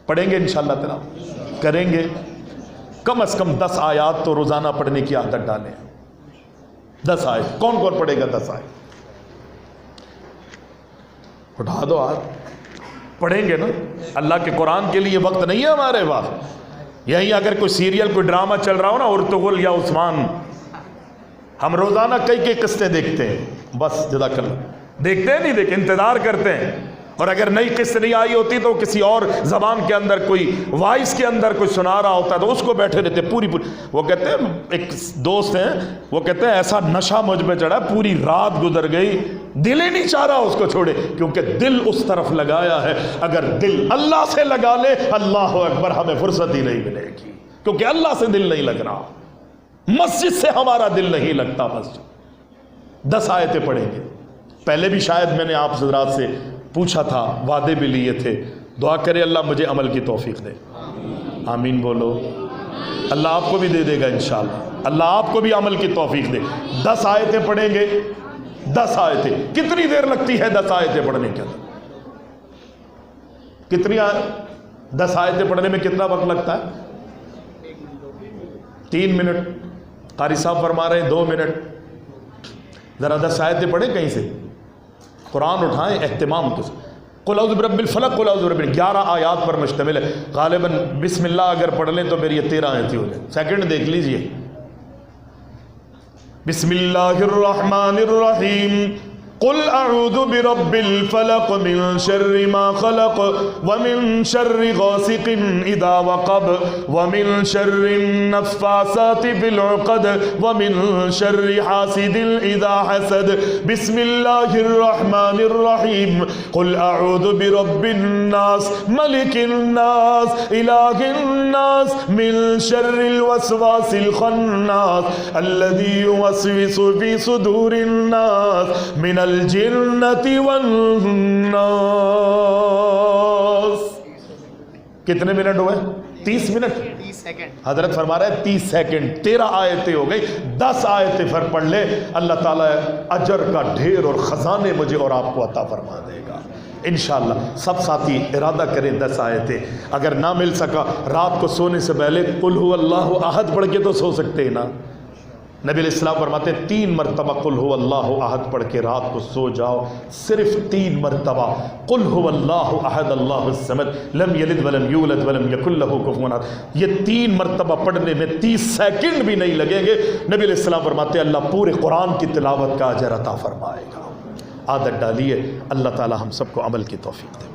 پڑھیں گے انشاءاللہ تعالی، کریں گے، کم از کم 10 آیات تو روزانہ پڑھنے کی عادت ڈالیں۔ 10 آیت، کون کون پڑھے گا 10 آیت؟ اٹھا دو ہاتھ، پڑھیں گے نا؟ اللہ کے قرآن کے لیے وقت نہیں ہے ہمارے پاس، یہیں اگر کوئی سیریل کوئی ڈرامہ چل رہا ہو نا، ارطغرل یا عثمان، ہم روزانہ کئی قسطیں دیکھتے ہیں، بس جزاک اللہ، دیکھتے ہیں نہیں دیکھتے، انتظار کرتے ہیں، اور اگر نئی قسط نہیں آئی ہوتی تو کسی اور زبان کے اندر کوئی وائس کے اندر کوئی سنا رہا ہوتا ہے تو اس کو بیٹھے رہتے پوری وہ کہتے ہیں، ایک دوست ہیں وہ کہتے ہیں ایسا نشہ مجھ پہ چڑھا، پوری رات گزر گئی، دل ہی نہیں چاہ رہا اس کو چھوڑے، کیونکہ دل اس طرف لگایا ہے۔ اگر دل اللہ سے لگا لے، اللہ اکبر، ہمیں فرصت ہی نہیں ملے گی، کیونکہ اللہ سے دل نہیں لگ رہا، مسجد سے ہمارا دل نہیں لگتا۔ مسجد 10 آیتیں پڑھیں گے۔ پہلے بھی شاید میں نے آپ حضرات سے پوچھا تھا، وعدے بھی لیے تھے، دعا کرے اللہ مجھے عمل کی توفیق دے، آمین بولو، اللہ آپ کو بھی دے دے گا انشاءاللہ، اللہ آپ کو بھی عمل کی توفیق دے۔ 10 آیتیں پڑھیں گے، 10 آیتیں۔ کتنی دیر لگتی ہے 10 آیتیں پڑھنے کے اندر؟ کتنی 10 آیتیں پڑھنے میں کتنا وقت لگتا ہے؟ 3 منٹ، قاری صاحب فرما رہے ہیں 2 منٹ۔ ذرا 10 آیتیں پڑھیں کہیں سے، قرآن اٹھائیں اہتمام کے ساتھ۔ قل اعوذ برب الفلق، قل اعوذ برب، 11 آیات پر مشتمل ہے، غالباً بسم اللہ اگر پڑھ لیں تو میری یہ 13 آیتیں ہو جائیں۔ سیکنڈ دیکھ لیجئے، بسم اللہ الرحمن الرحیم، قل اعوذ برب الفلق من شر ما خلق ومن شر غاسق اذا وقب ومن شر النفاثات في العقد ومن شر حاسد اذا حسد بسم اللہ الرحمن الرحیم، قل اعوذ برب الناس ملک الناس الہ الناس من شر الوسواس الخناس الذي يوسوس في صدور الناس من الجنت والناس۔ کتنے منٹ ہوئے؟ 30 منٹ، 30 سیکنڈ۔ حضرت فرما رہے ہیں 30 سیکنڈ، 13 آیتیں ہو گئی، 10 آیتیں پھر پڑھ لے، اللہ تعالیٰ اجر کا ڈھیر اور خزانے مجھے اور آپ کو عطا فرما دے گا انشاءاللہ۔ سب ساتھی ارادہ کریں 10 آیتیں، اگر نہ مل سکا رات کو سونے سے پہلے قل هو اللہ احد پڑھ کے تو سو سکتے ہیں نا۔ نبی علیہ السلام فرماتے ہیں 3 مرتبہ قل هو اللہ احد پڑھ کے رات کو سو جاؤ، صرف 3 مرتبہ قل هو اللہ احد اللہ الصمد لم یلد ولم یولد ولم یکن له کفوا احد، یہ 3 مرتبہ پڑھنے میں 30 سیکنڈ بھی نہیں لگیں گے۔ نبی علیہ السلام فرماتے ہیں اللہ پورے قرآن کی تلاوت کا اجر عطا فرمائے گا۔ عادت ڈالیے، اللہ تعالی ہم سب کو عمل کی توفیق دے۔